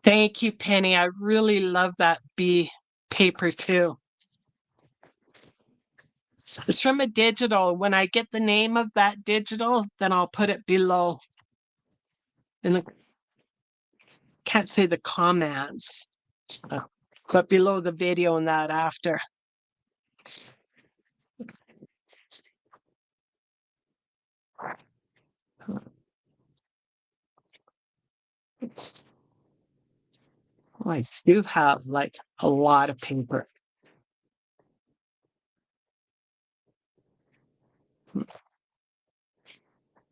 A: Thank you, Penny. I really love that bee paper too. It's from a digital. When I get the name of that digital, then I'll put it below. And can't say the comments, but below the video and that after. I do have like a lot of paper.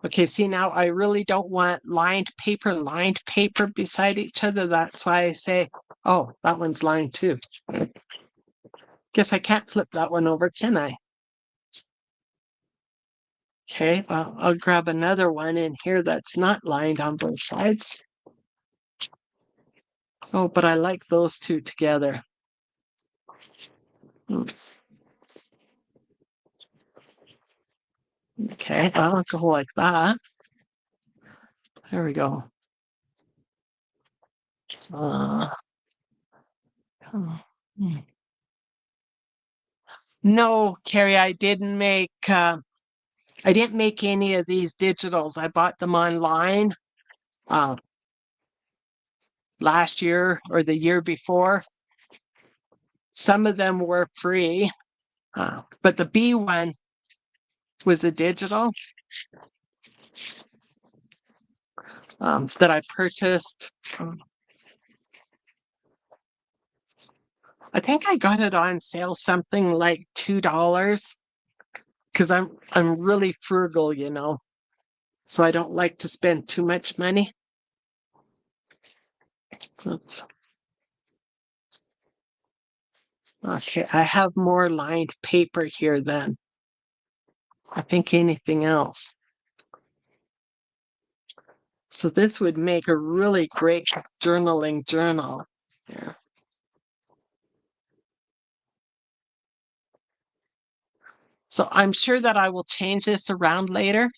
A: Okay, see now I really don't want lined paper beside each other. That's why I say, oh, that one's lined too. Guess I can't flip that one over, can I? Okay, well, I'll grab another one in here that's not lined on both sides. Oh, but I like those two together. Oops. Okay, I'll go like that. There we go. Uh, no, Carrie, I didn't make any of these digitals. I bought them online last year or the year before. Some of them were free, but the B one was a digital that I purchased. I think I got it on sale something like $2 because I'm really frugal, you know, so I don't like to spend too much money. Oops. Okay, I have more lined paper here than I think anything else. So this would make a really great journaling journal. Yeah. So I'm sure that I will change this around later.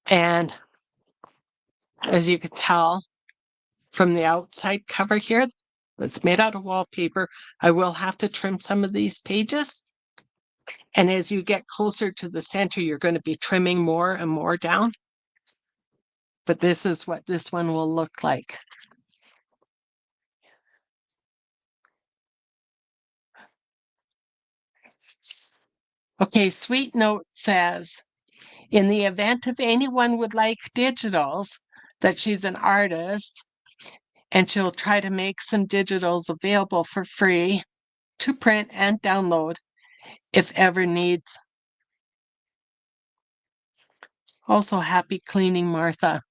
A: And as you could tell from the outside cover here, it's made out of wallpaper. I will have to trim some of these pages. And as you get closer to the center, you're going to be trimming more and more down. But this is what this one will look like. Okay, Sweet Note says, in the event if anyone would like digitals, that she's an artist and she'll try to make some digitals available for free to print and download if ever needs. Also, happy cleaning, Martha.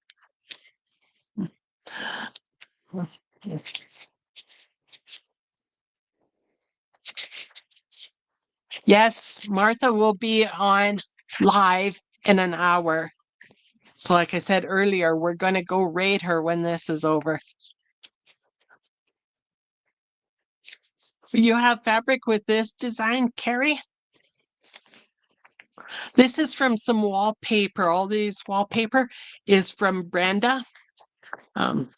A: Yes, Martha will be on live in an hour. So, like I said earlier, we're going to go raid her when this is over. You have fabric with this design, Carrie? This is from some wallpaper. All these wallpaper is from Brenda. And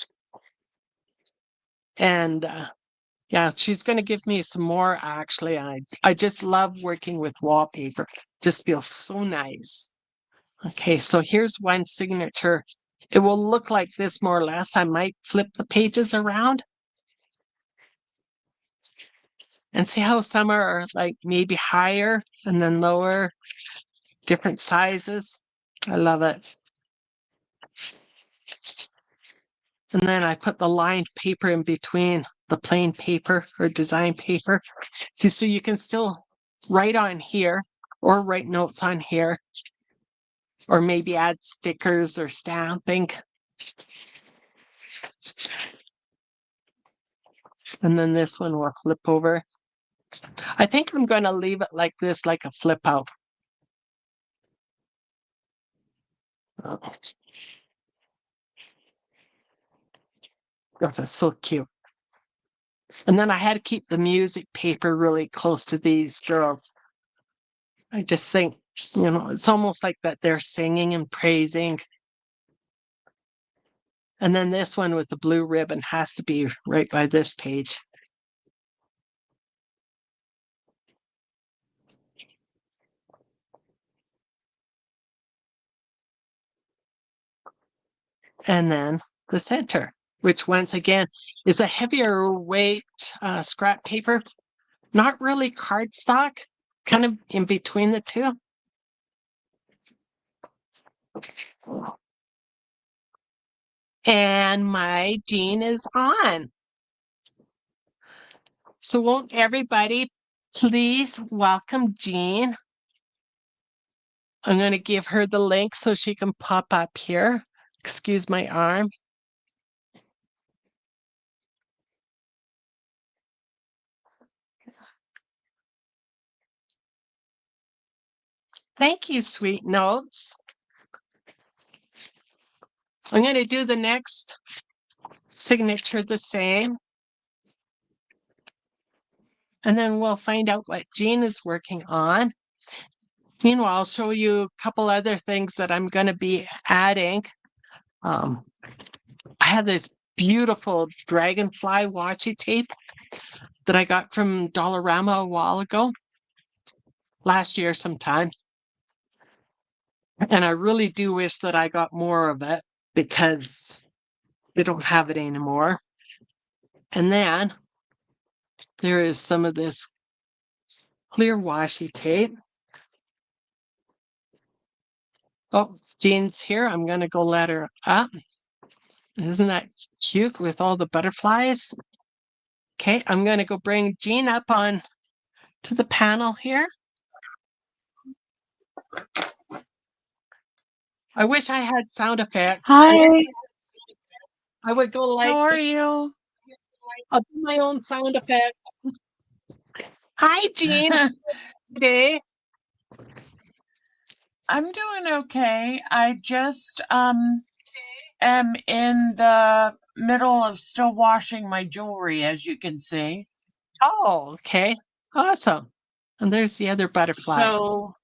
A: Yeah, she's going to give me some more actually. I just love working with wallpaper. Just feels so nice. Okay, so here's one signature. It will look like this more or less. I might flip the pages around and see how some are like maybe higher and then lower, different sizes. I love it. And then I put the lined paper in between the plain paper or design paper. See, so you can still write on here or write notes on here or maybe add stickers or stamping. And then this one will flip over. I think I'm going to leave it like this, like a flip out. That's so cute. And then I had to keep the music paper really close to these girls. I just think, it's almost like that they're singing and praising. And then this one with the blue ribbon has to be right by this page. And then the center, which once again is a heavier weight scrap paper, not really cardstock, kind of in between the two. And my Jean is on. So won't everybody please welcome Jean? I'm going to give her the link so she can pop up here. Excuse my arm. Thank you, sweet notes. I'm going to do the next signature the same. And then we'll find out what Jean is working on. Meanwhile, I'll show you a couple other things that I'm going to be adding. I have this beautiful dragonfly washi tape that I got from Dollarama a while ago, last year sometime. And I really do wish that I got more of it because they don't have it anymore. And then there is some of this clear washi tape. Oh, Jean's here. I'm going to go let her up. Isn't that cute with all the butterflies? Okay, I'm going to go bring Jean up on to the panel here. I wish I had sound effects.
B: Hi.
A: I would go like
B: How are you?
A: I'll do my own sound effect. Hi, Jean. Today.
B: I'm doing okay. I just am in the middle of still washing my jewelry, as you can see.
A: Oh, okay. Awesome. And there's the other butterfly.
B: So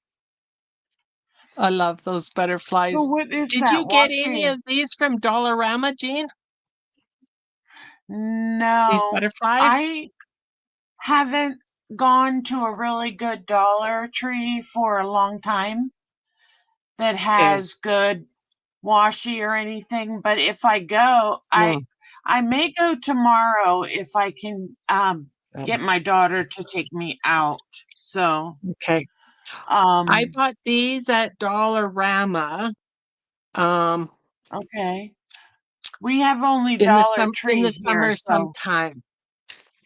A: I love those butterflies.
B: what is
A: Did
B: that?
A: you get any of these from Dollarama, Jean? These
B: No,
A: butterflies?
B: I haven't gone to a really good Dollar Tree for a long time that has good washi or anything. But if I go, I may go tomorrow if I can get my daughter to take me out. So
A: Okay. I bought these at Dollarama.
B: Okay. We have only
A: in the
B: Dollar Tree
A: in the
B: here,
A: summer
B: so
A: sometime.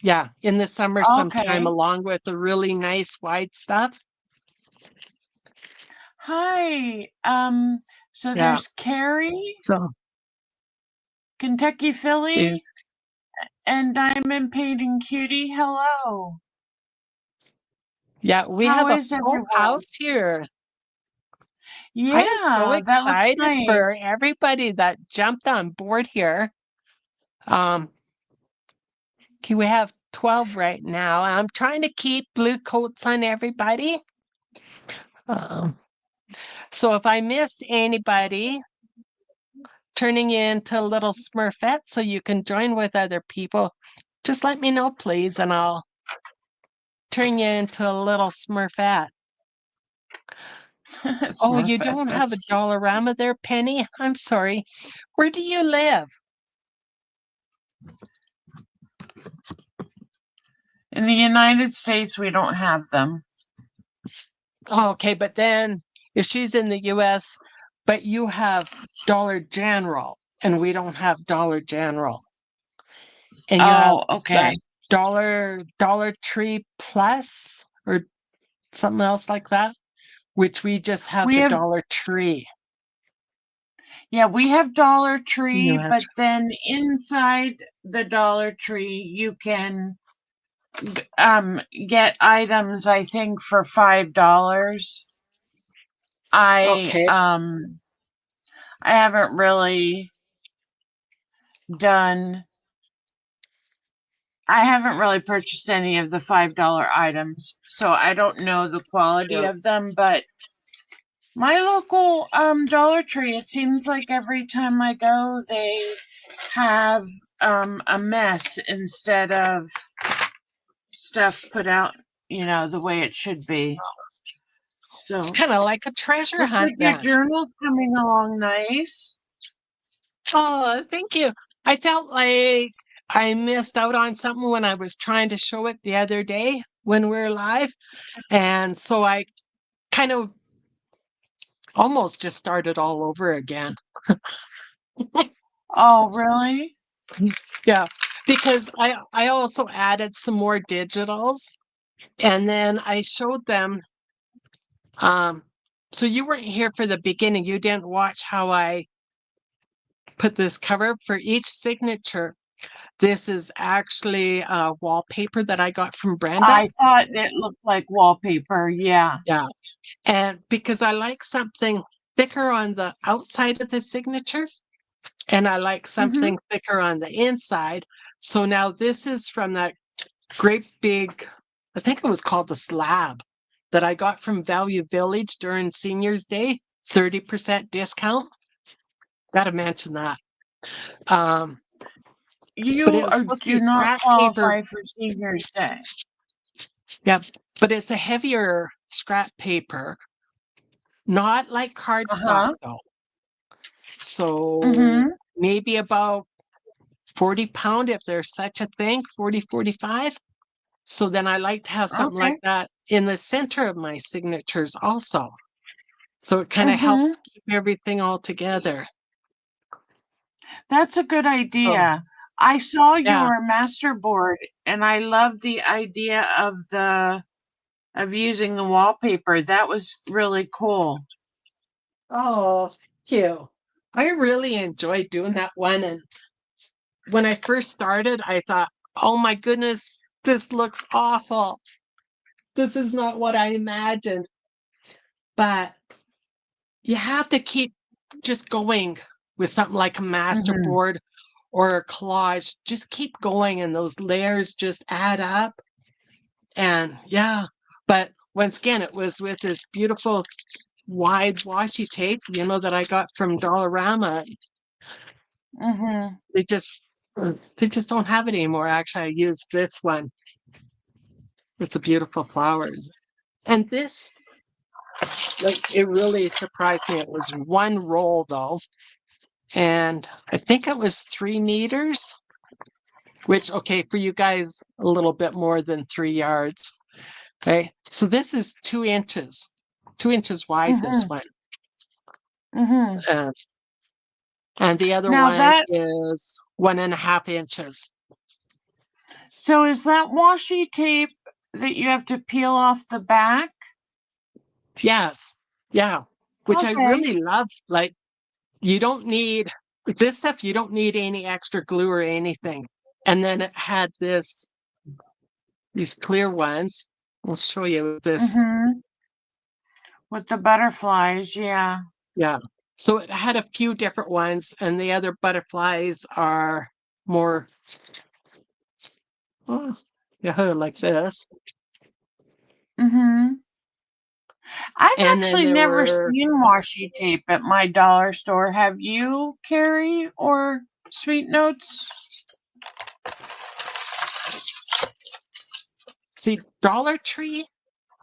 A: Yeah, in the summer sometime, along with the really nice white stuff.
B: Hi. So there's Carrie,
A: So
B: Kentucky Philly, and Diamond Painting Cutie. Hello.
A: Yeah, we
B: How
A: have a
B: is
A: full
B: everyone?
A: house here.
B: Yeah,
A: I am so
B: that looks
A: excited
B: nice.
A: for everybody that jumped on board here. Okay, we have 12 right now. I'm trying to keep blue coats on everybody. So if I missed anybody, turning you into a little Smurfette so you can join with other people. just let me know, please, and I'll turn you into a little Smurfette. Oh, you
B: Smurfette,
A: don't have
B: that's
A: a Dollarama there, Penny? I'm sorry. Where do you live?
B: in the United States, we don't have them.
A: Oh, okay, but then if she's in the US, but you have Dollar General and we don't have Dollar General. And you have
B: Oh,
A: that
B: okay.
A: Dollar Tree Plus or something else like that, which we just have
B: We
A: the
B: have,
A: Dollar Tree.
B: yeah, we have Dollar
A: in
B: Tree,
A: New
B: but
A: Hampshire.
B: then inside the Dollar Tree, you can get items, I think, for $5. I
A: Okay.
B: I haven't really done I haven't really purchased any of the $5 items, so I don't know the quality
A: Yeah.
B: of them, but my local Dollar Tree, it seems like every time I go they have a mess instead of stuff put out, the way it should be.
A: It's
B: So
A: kind of like a treasure
B: looks
A: hunt
B: like your
A: then.
B: journal's coming along nice.
A: Oh, thank you. I felt like I missed out on something when I was trying to show it the other day when we were live. And so I kind of almost just started all over again.
B: Oh, really?
A: Yeah, because I also added some more digitals and then I showed them so you weren't here for the beginning. You didn't watch how I put this cover for each signature. This is actually a wallpaper that I got from Brenda.
B: I thought it looked like wallpaper. Yeah.
A: Yeah. And because I like something thicker on the outside of the signature and I like
B: Mm-hmm.
A: something thicker on the inside. So now this is from that great big, I think it was called the slab that I got from Value Village during Seniors Day, 30% discount. Gotta mention that. Um, but it
B: You
A: was supposed to be
B: do not
A: scrap paper.
B: qualify for Senior's Day.
A: Yeah, but it's a heavier scrap paper, not like cardstock
B: Uh-huh.
A: though. So
B: Mm-hmm.
A: maybe about 40 pound if there's such a thing, 40, 45. So then I like to have something like
B: Okay.
A: that in the center of my signatures also. So it kind of
B: Mm-hmm.
A: helps keep everything all together.
B: That's a good
A: So
B: idea. I saw
A: yeah.
B: your masterboard and I love the idea of using the wallpaper. That was really cool.
A: Oh, thank you. I really enjoyed doing that one. And when I first started, I thought, oh my goodness, this looks awful. This is not what I imagined. But you have to keep just going with something like a
B: Mm-hmm.
A: masterboard or a collage. Just keep going, and those layers just add up. And yeah, but once again, it was with this beautiful wide washi tape, that I got from Dollarama.
B: Mm-hmm.
A: They just they just don't have it anymore. Actually, I used this one with the beautiful flowers. And this, like, it really surprised me. It was one roll though, and I think it was 3 meters, which okay for you guys a little bit more than 3 yards. Okay, so this is 2 inches, 2 inches wide. This
B: Mm-hmm.
A: one,
B: Mm-hmm.
A: uh, and the other
B: Now
A: one
B: that
A: is 1.5 inches.
B: so is that washi tape that you have to peel off the back?
A: Yes, yeah, which I
B: Okay.
A: really love. Like, you don't need with this stuff, you don't need any extra glue or anything. And then it had these clear ones. I'll show you this.
B: Mm-hmm. With the butterflies, yeah.
A: Yeah. So it had a few different ones, and the other butterflies are more, oh, yeah, like this.
B: Mm-hmm. I've
A: And then
B: actually
A: there
B: never
A: were,
B: seen washi tape at my dollar store. Have you, Carrie or Sweet Notes?
A: See, Dollar Tree,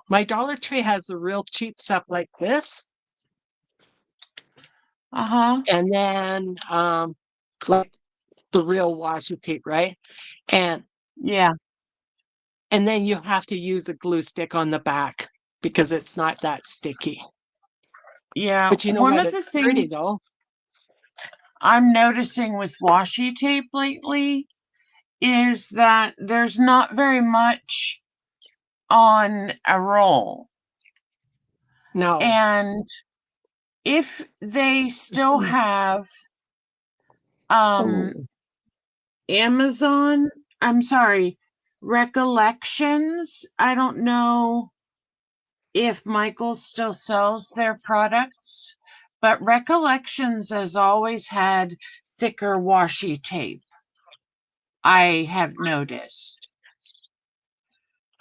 A: my Dollar Tree has the real cheap stuff like this.
B: Uh-huh.
A: And then like the real washi tape, right? And
B: Yeah.
A: then you have to use a glue stick on the back because it's not that sticky.
B: Yeah.
A: But you know
B: One
A: what?
B: of the
A: It's pretty
B: things
A: though.
B: I'm noticing with washi tape lately is that there's not very much on a roll.
A: No.
B: And if they still have
A: Oh.
B: Amazon, I'm sorry, Recollections, I don't know if Michael still sells their products, but Recollections has always had thicker washi tape, I have noticed.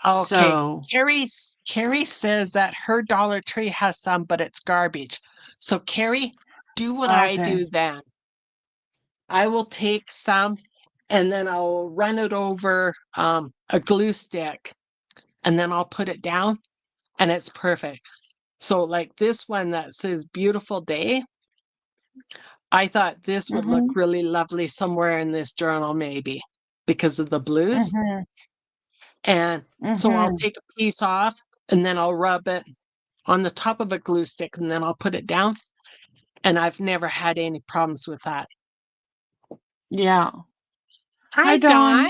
A: Okay.
B: So,
A: Carrie says that her Dollar Tree has some, but it's garbage. So Carrie, do what I
B: okay.
A: do then. I will take some and then I'll run it over a glue stick and then I'll put it down and it's perfect. So like this one that says beautiful day, I thought this would look
B: Mm-hmm.
A: really lovely somewhere in this journal maybe because of the blues.
B: Mm-hmm.
A: And so I'll
B: Mm-hmm.
A: take a piece off and then I'll rub it on the top of a glue stick and then I'll put it down. And I've never had any problems with that.
B: Yeah.
A: Hi,
B: Hi,
A: Dawn.
B: Dawn.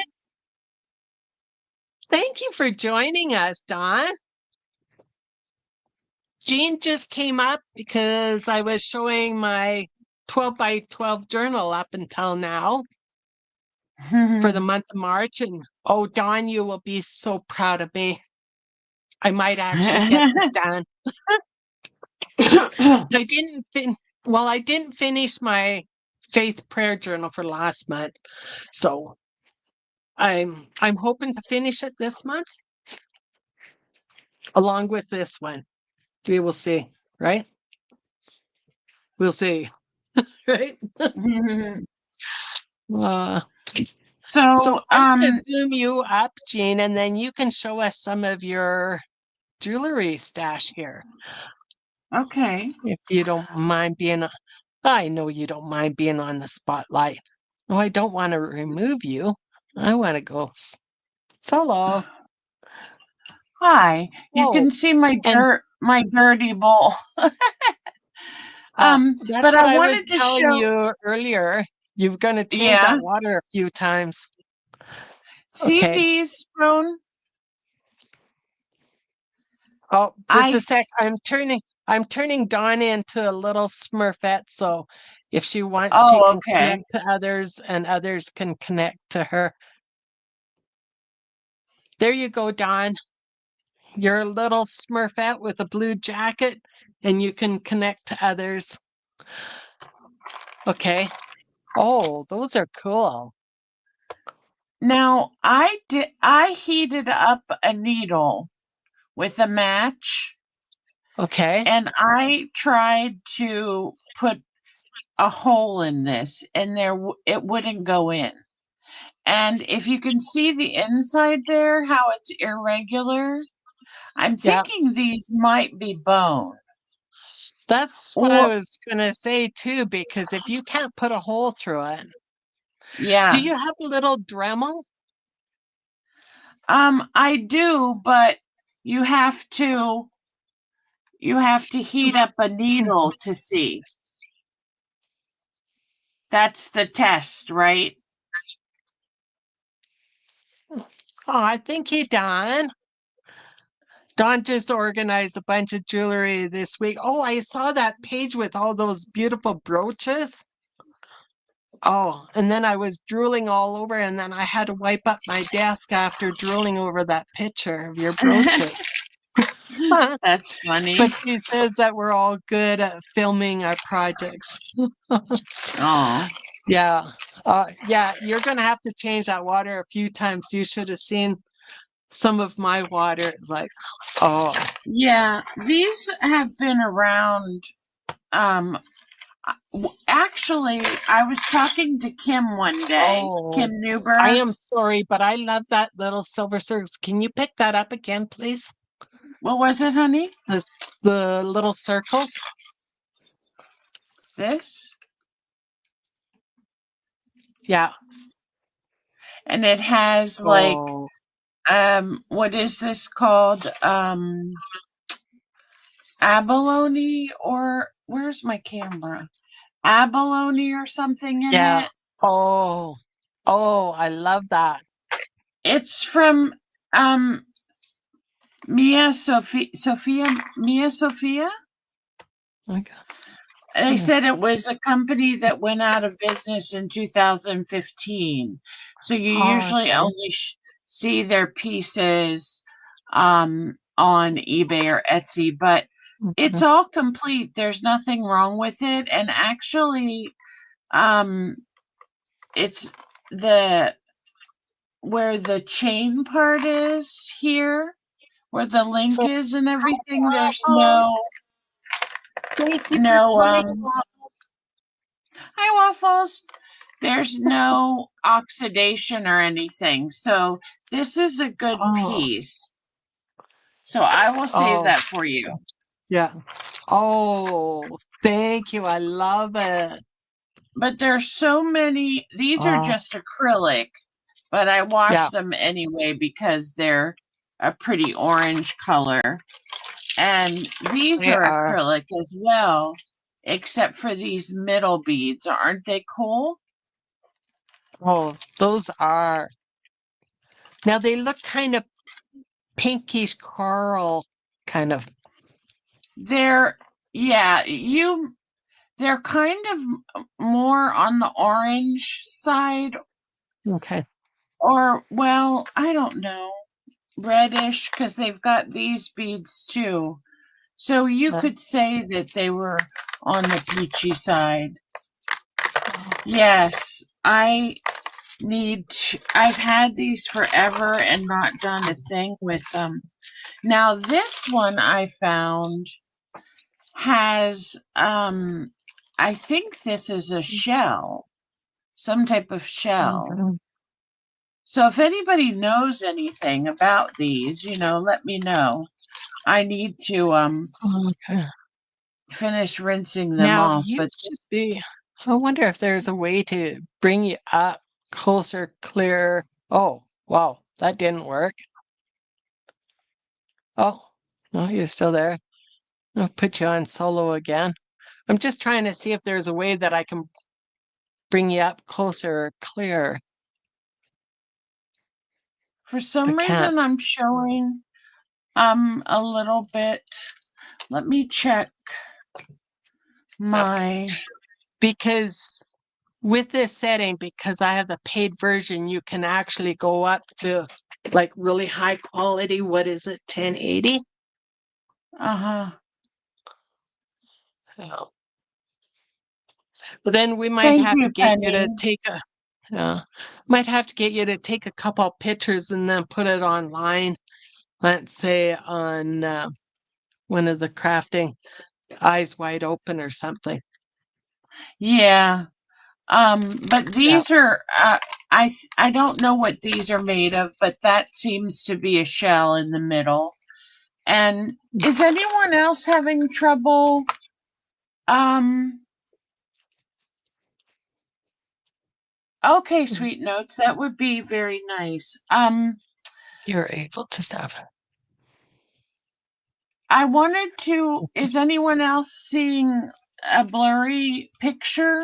A: Thank you for joining us, Dawn. Jean just came up because I was showing my 12 by 12 journal up until now for the month of March. And oh, Dawn, you will be so proud of me. I might actually get this done. I didn't finish my faith prayer journal for last month. So I'm hoping to finish it this month along with this one. We will see, right? We'll see, right? Uh, so
B: So,
A: I'm going to zoom you up, Jean, and then you can show us some of your jewelry stash here.
B: okay.
A: If you don't mind being, I know you don't mind being on the spotlight. No, I don't want to remove you. I want to go solo.
B: Hi. You
A: Oh,
B: can see my
A: and
B: dirty bowl.
A: that's
B: But
A: what
B: I
A: I was
B: wanted to
A: telling
B: show,
A: you earlier. You're going to change
B: yeah.
A: that water a few times.
B: See
A: Okay.
B: these, Joan?
A: Oh, just
B: I
A: a sec. I'm turning Dawn into a little Smurfette, so if she wants, she
B: Oh,
A: can
B: okay.
A: connect to others and others can connect to her. There you go, Dawn. You're a little Smurfette with a blue jacket and you can connect to others. Okay. Oh, those are cool.
B: Now, I heated up a needle with a match
A: Okay.
B: and I tried to put a hole in this and it wouldn't go in. And if you can see the inside there, how it's irregular, I'm
A: Yeah.
B: thinking these might be bone.
A: That's what I
B: Or,
A: was going to say too, because if you can't put a hole through it, do
B: yeah.
A: you have a little Dremel?
B: I do, but you have to heat up a needle to see. That's the test, right?
A: Oh, I think you done. Don just organized a bunch of jewelry this week. Oh, I saw that page with all those beautiful brooches. Oh, and then I was drooling all over, and then I had to wipe up my desk after drooling over that picture of your brooches.
B: That's funny.
A: But she says that we're all good at filming our projects.
B: Oh.
A: Yeah. Yeah, you're going to have to change that water a few times. You should have seen some of my water. Like, oh.
B: Yeah, these have been around. Um, Actually, I was talking to Kim one day,
A: Oh,
B: Kim
A: I
B: Newberg.
A: am sorry, but I love that little silver circles. Can you pick that up again, please?
B: What was it, honey?
A: The little circles.
B: This?
A: Yeah.
B: And it has like,
A: Oh,
B: what is this called? Abalone, or where's my camera? Abalone or something in
A: yeah.
B: it.
A: Oh, oh, I love that.
B: It's from Mia Sophia.
A: Okay.
B: They
A: Yeah.
B: said it was a company that went out of business in 2015. So you
A: Oh,
B: usually
A: okay.
B: only see their pieces on eBay or Etsy, but it's
A: Okay.
B: all complete. There's nothing wrong with it. And actually, it's the where the chain part is here, where the link
A: So,
B: is and everything. There's
A: um,
B: no
A: thank you for
B: no
A: coming. Waffles.
B: hi waffles. There's no oxidation or anything. So this is a good
A: Oh,
B: piece. So I will save
A: oh,
B: that for you.
A: yeah. Oh, thank you. I love it.
B: But there's so many, these are
A: Oh,
B: just acrylic, but I
A: yeah,
B: wash them anyway because they're a pretty orange color. And these
A: they
B: are
A: are.
B: acrylic as well, except for these middle beads. Aren't they cool?
A: Oh, those are. Now they look kind of pinkish coral, kind of.
B: They're, yeah, they're kind of more on the orange side,
A: Okay.
B: or, well, I don't know, reddish, because they've got these beads too. So you
A: Uh,
B: could say that they were on the peachy side.
A: oh,
B: Yes, I've had these forever and not done a thing with them. Now this one I found has I think this is a shell, some type of shell.
A: okay.
B: So if anybody knows anything about these, let me know. I need to
A: Okay.
B: finish rinsing them
A: Now
B: off,
A: you
B: but
A: should be. I wonder if there's a way to bring you up closer, clear. Oh, wow, that didn't work. Oh, no, you're still there. I'll put you on solo again. I'm just trying to see if there's a way that I can bring you up closer, clear.
B: for
A: I
B: some
A: can't.
B: reason I'm showing a little bit. Let me check
A: Uh,
B: my
A: Because with this setting, because I have the paid version, you can actually go up to like really high quality. What is it, 1080?
B: uh-huh.
A: Oh. But then we might
B: Thank
A: have to
B: you,
A: get you to
B: Penny.
A: take a, might have to get you to take a couple pictures and then put it online. Let's say on one of the crafting eyes wide open or something.
B: Yeah. But
A: Yeah.
B: these are I don't know what these are made of, but that seems to be a shell in the middle. And is anyone else having trouble okay, sweet notes. That would be very nice.
A: You're able to stop.
B: I wanted to, is anyone else seeing a blurry picture?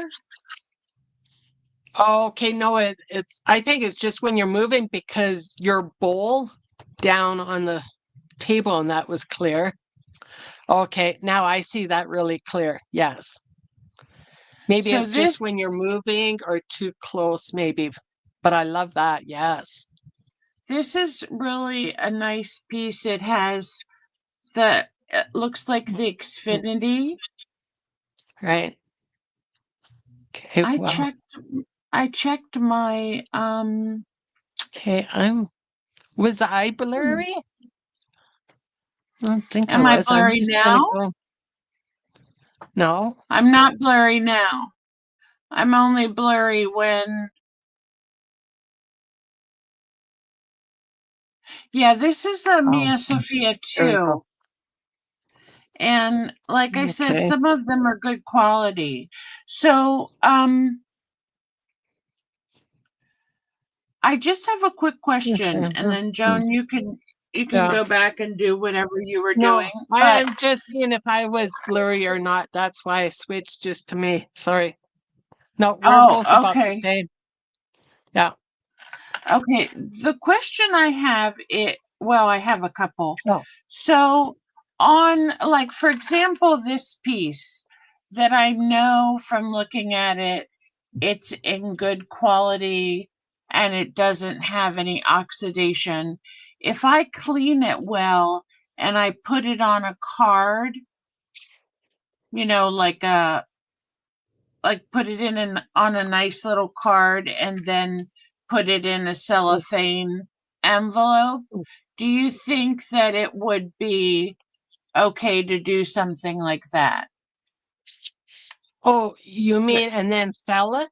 A: Oh, okay, no, it's I think it's just when you're moving because your bowl down on the table and that was clear. Okay, now I see that really clear. Yes. Maybe
B: So
A: it's just
B: this
A: when you're moving or too close, maybe. But I love that. Yes.
B: this is really a nice piece. It has it looks like the Xfinity.
A: Right. Okay.
B: I
A: Well,
B: checked I checked my
A: okay. Was I blurry? I don't think I
B: am I
A: was. I'm
B: blurry
A: just gonna
B: now?
A: go. No?
B: I'm not blurry now. I'm only blurry when... Yeah, this is a Mia Sophia
A: There you go.
B: too. And like I said,
A: Okay.
B: some of them are good quality. So, I just have a quick question, and then Joan, you can
A: Yeah.
B: go back and do whatever you were
A: No,
B: doing.
A: I'm just seeing if I was blurry or not. That's why I switched just to me. Sorry. No, we're both about the
B: Okay.
A: same. Yeah.
B: Okay. The question I have I have a couple.
A: Oh.
B: So on, like, for example, this piece that I know from looking at it, it's in good quality and it doesn't have any oxidation. If I clean it well and I put it on a card, put it on a nice little card and then put it in a cellophane envelope, do you think that it would be okay to do something like that?
A: Oh, you mean and then sell it?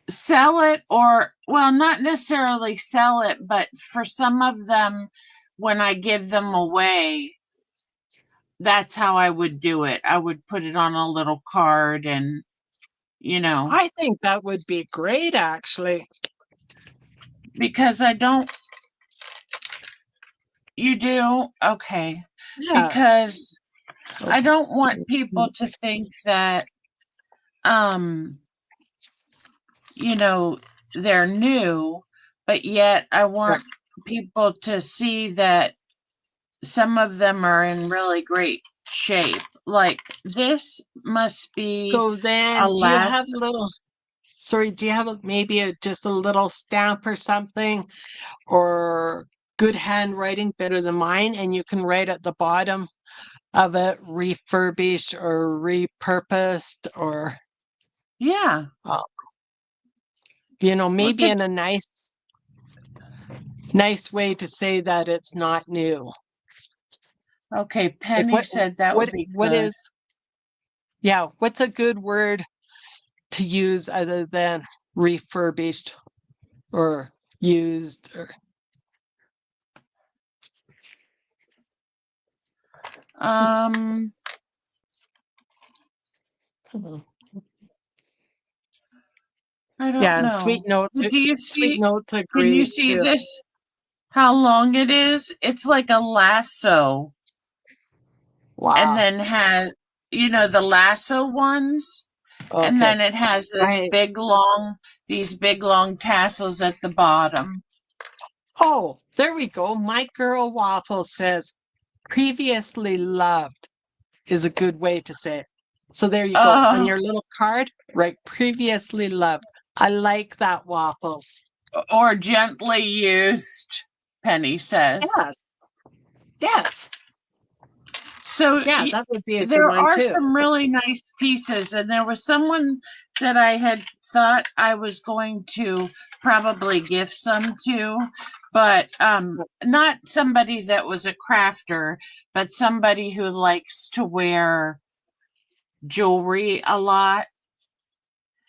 B: Sell it, or, well, not necessarily sell it, but for some of them, when I give them away, that's how I would do it. I would put it on a little card and,
A: I think that would be great, actually.
B: because I don't. You do? Okay.
A: Yes.
B: Because I don't want people to think that, they're new, but yet I want people to see that some of them are in really great shape. Like, this must be
A: So then,
B: a
A: do you have
B: last.
A: a little, sorry, do you have maybe just a little stamp or something, or good handwriting better than mine? And you can write at the bottom of it refurbished or repurposed, or,
B: Yeah. Look
A: maybe
B: at.
A: in a nice way to say that it's not new.
B: Okay,
A: Like
B: Penny said that would be
A: what
B: good.
A: is, yeah, what's a good word to use other than refurbished or used or
B: Um, I don't
A: yeah, and
B: know. But do you
A: sweet
B: see?
A: notes
B: Can you
A: agree
B: see
A: too.
B: this? How long it is? It's like a lasso, and
A: Wow.
B: then has the lasso ones, and
A: Okay.
B: then it has
A: Right.
B: these big long tassels at the bottom.
A: Oh, there we go. My girl Waffle says previously loved is a good way to say it. So there you go. On your little card, write previously loved. I like that, Waffles.
B: Or gently used, Penny says.
A: Yes. Yes.
B: So
A: Yeah, that would be a good
B: there
A: one
B: are
A: too.
B: some really nice pieces, and there was someone that I had thought I was going to probably gift some to, but not somebody that was a crafter, but somebody who likes to wear jewelry a lot.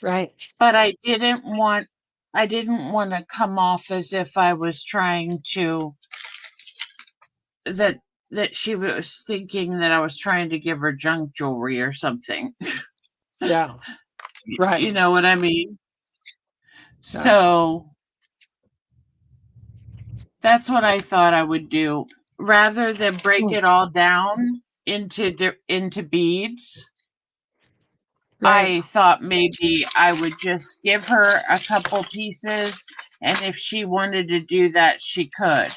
A: Right.
B: But I didn't want to come off as if I was trying to that she was thinking that I was trying to give her junk jewelry or something.
A: Yeah. Right.
B: You know what I mean? So that's what I thought I would do. Rather than break it all down into beads,
A: Right.
B: I thought maybe I would just give her a couple pieces, and if she wanted to do that, she could.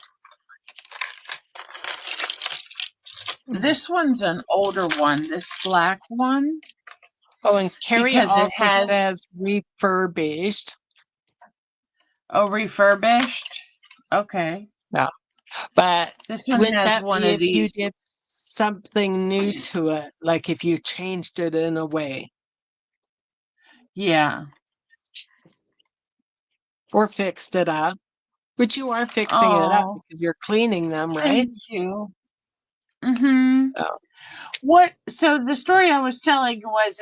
B: This one's an older one, this black one.
A: Oh, and Carrie
B: Because it
A: also
B: has
A: says refurbished.
B: refurbished. Okay.
A: Yeah. But
B: This one
A: wouldn't
B: has
A: that
B: one
A: be
B: of
A: if you
B: these.
A: did something new to it? Like if you changed it in a way
B: Yeah.
A: or fixed it up, which you are fixing it up
B: Oh,
A: because you're cleaning them, right?
B: thank you. Mm-hmm.
A: Oh.
B: So the story I was telling was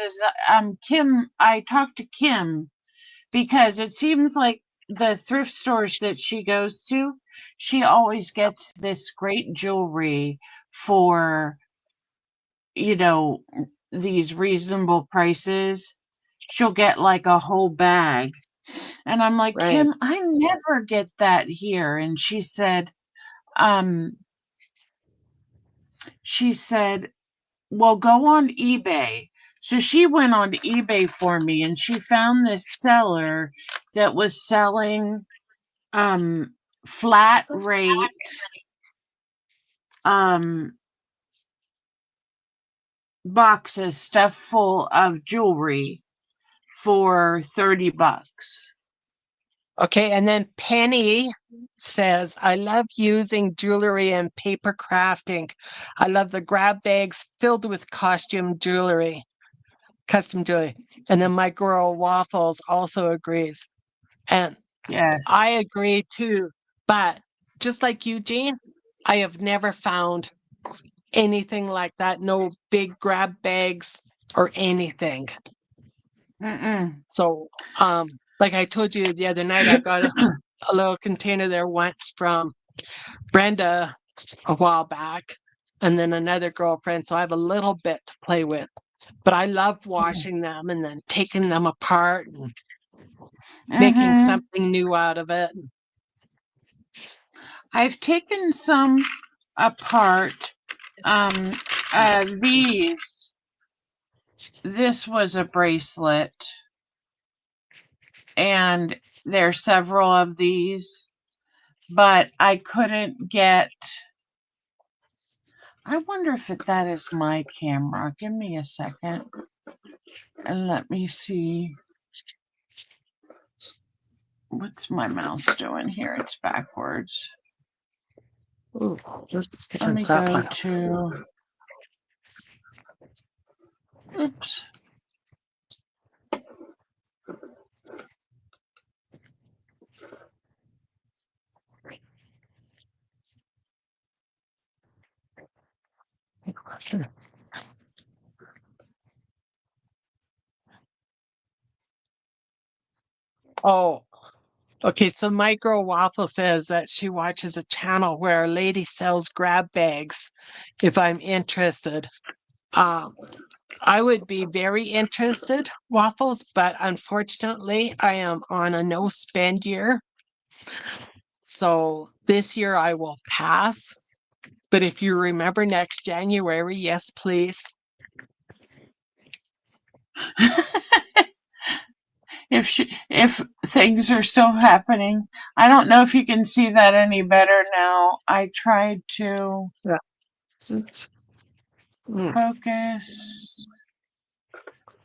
B: Kim. I talked to Kim because it seems like the thrift stores that she goes to, she always gets this great jewelry for, these reasonable prices. She'll get like a whole bag. And I'm like,
A: Right.
B: Kim, I never get that here. And she said, well, go on eBay. So she went on eBay for me and she found this seller that was selling flat rate boxes stuffed full of jewelry for $30.
A: Okay, and then Penny says, I love using jewelry and paper crafting. I love the grab bags filled with custom jewelry. And then my girl Waffles also agrees. And
B: Yes.
A: I agree too. But just like Eugene, I have never found anything like that. No big grab bags or anything. So, like I told you the other night, I got a little container there once from Brenda a while back, and then another girlfriend. So I have a little bit to play with. But I love washing them and then taking them apart and making something new out of it.
B: I've taken some apart. This was a bracelet, and there are several of these, but I couldn't get. I wonder if that is my camera. Give me a second and let me see. What's my mouse doing here? It's backwards.
A: Ooh,
B: let me go to. Oops.
A: Oh, okay. So my girl Waffle says that she watches a channel where a lady sells grab bags. If I'm interested, I would be very interested, Waffles, but unfortunately, I am on a no spend year. So this year I will pass. But if you remember next January, yes, please.
B: If things are still happening, I don't know if you can see that any better now. I tried to focus.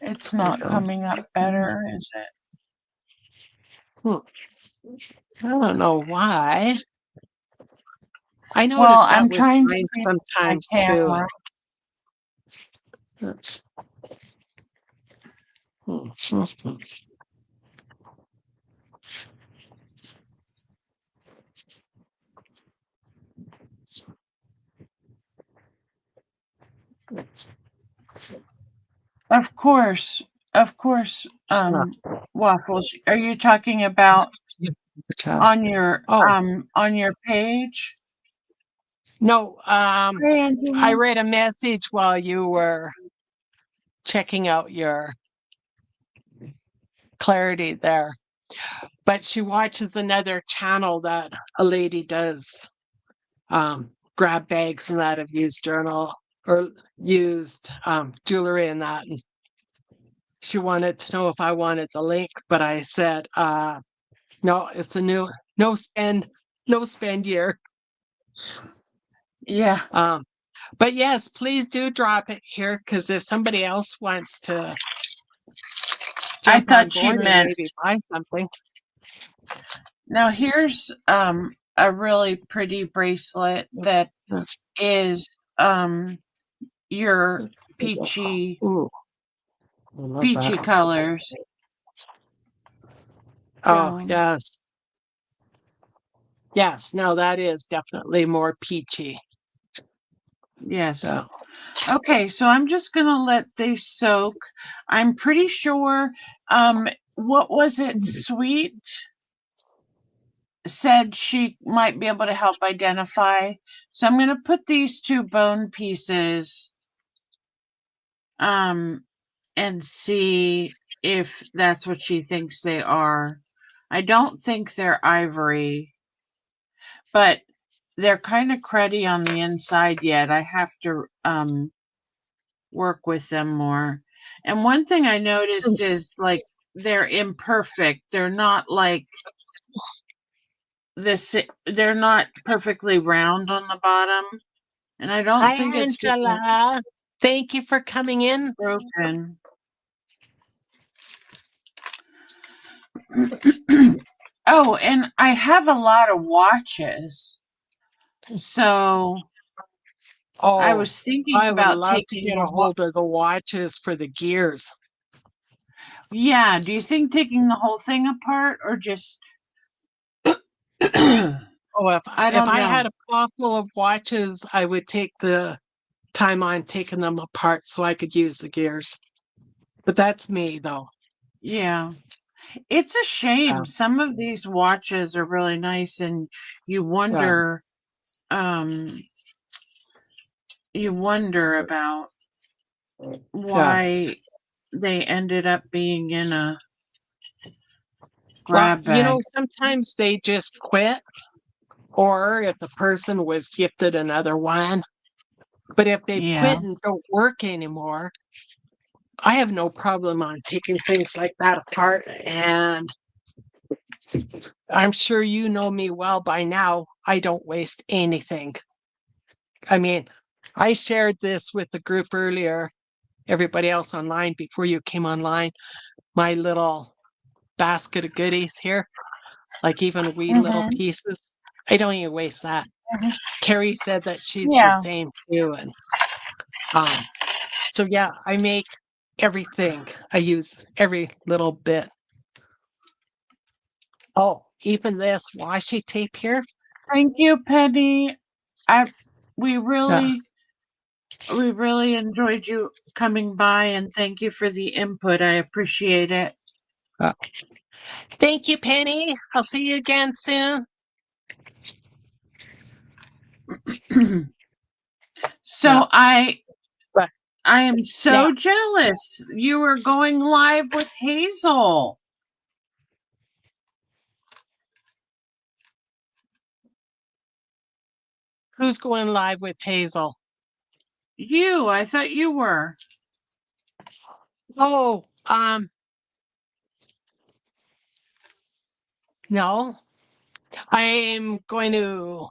B: It's not coming up better, is it?
A: I don't know why. I noticed
B: Well,
A: that
B: I'm
A: with
B: trying to
A: mine
B: see
A: sometimes
B: my camera.
A: too. Oops.
B: Of course, Waffles. Are you talking about on your page?
A: No,
B: Hey,
A: I read a message while you were checking out your clarity there. But she watches another channel that a lady does grab bags and that have used journal or used jewelry and that. And she wanted to know if I wanted the link, but I said, no, it's a no spend year.
B: Yeah.
A: But yes, please do drop it here because if somebody else wants to
B: I
A: jump on
B: thought she
A: board and
B: meant.
A: maybe buy something.
B: Now here's a really pretty bracelet that is your peachy colors.
A: Oh, yes. Yes, no, that is definitely more peachy.
B: Yes.
A: Yeah.
B: Okay, so I'm just gonna let these soak. I'm pretty sure, what was it? Sweet said she might be able to help identify. So I'm gonna put these two bone pieces, and see if that's what she thinks they are. I don't think they're ivory, but they're kind of cruddy on the inside yet. I have to work with them more. And one thing I noticed is like they're imperfect. They're not like this. They're not perfectly round on the bottom, and I don't
A: Hi,
B: think it's because
A: Angela. Thank you for coming in.
B: broken. Oh, and I have a lot of watches. So I
A: Oh,
B: was thinking
A: I would
B: about
A: love to
B: taking
A: get
B: the
A: a
B: whole.
A: hold of the watches for the gears.
B: Yeah, do you think taking the whole thing apart or just I
A: Oh, if
B: don't
A: I
B: know.
A: had a pot full of watches, I would take the time on taking them apart so I could use the gears. But that's me, though.
B: Yeah. It's a
A: Yeah.
B: shame. Some of these watches are really nice and you
A: Yeah.
B: wonder um you wonder about
A: Yeah.
B: why they ended up being in a
A: Well,
B: grab bag.
A: sometimes they just quit, or if the person was gifted another one. But if they
B: Yeah.
A: quit and don't work anymore, I have no problem on taking things like that apart. And I'm sure you know me well by now. I don't waste anything. I mean, I shared this with the group earlier, everybody else online before you came online, my little basket of goodies here, like even wee little
B: Mhm.
A: pieces. I don't even waste that.
B: Mhm.
A: Carrie said that she's the
B: Yeah.
A: same too. And um, so yeah, I make everything. I use every little bit. Oh, even this washi tape here.
B: Thank you, Penny. I we
A: Yeah.
B: really we really enjoyed you coming by and thank you for the input. I appreciate it.
A: Uh, Thank you, Penny. I'll see you again soon. Yeah.
B: So I
A: But
B: I am
A: yeah,
B: so jealous. You were going live with Hazel.
A: who's going live with Hazel?
B: You, I thought you were.
A: Oh, no. I'm going to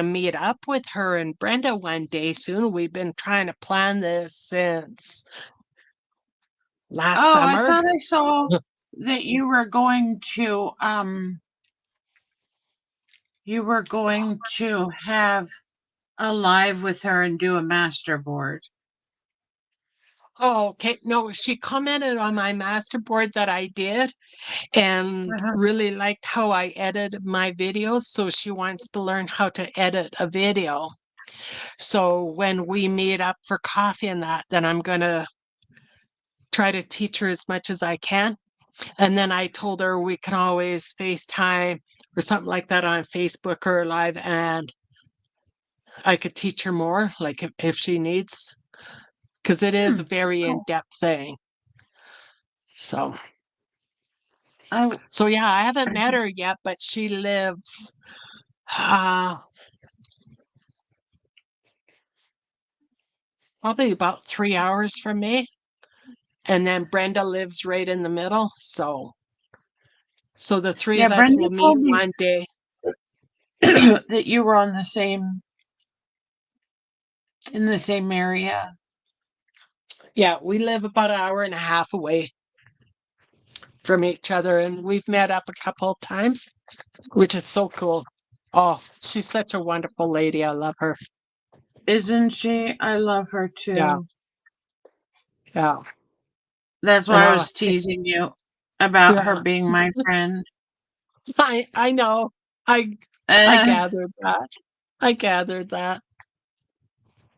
A: meet up with her and Brenda one day soon. We've been trying to plan this since last
B: Oh, I
A: summer.
B: thought I saw that you were going to have a live with her and do a master board.
A: Oh, okay. No, she commented on my master board that I did and
B: Uh-huh.
A: really liked how I edited my videos. So she wants to learn how to edit a video. So when we meet up for coffee and that, then I'm going to try to teach her as much as I can. And then I told her we can always FaceTime or something like that on Facebook or live, and I could teach her more, like if she needs, because it is
B: Hmm.
A: a very
B: Oh,
A: in-depth thing. So,
B: I,
A: so yeah, I haven't met her yet, but she lives probably about 3 hours from me. And then Brenda lives right in the middle. So the three
B: yeah,
A: of us
B: Brenda
A: will meet
B: told me
A: one day.
B: that you were on the same in the same area.
A: Yeah, we live about an hour and a half away from each other, and we've met up a couple of times, which is so cool. Oh, she's such a wonderful lady. I love her.
B: Isn't she? I love her
A: Yeah,
B: too.
A: yeah.
B: That's
A: And
B: why I was teasing you about her
A: yeah,
B: being my friend.
A: I know. I
B: Uh,
A: gathered that. I gathered that.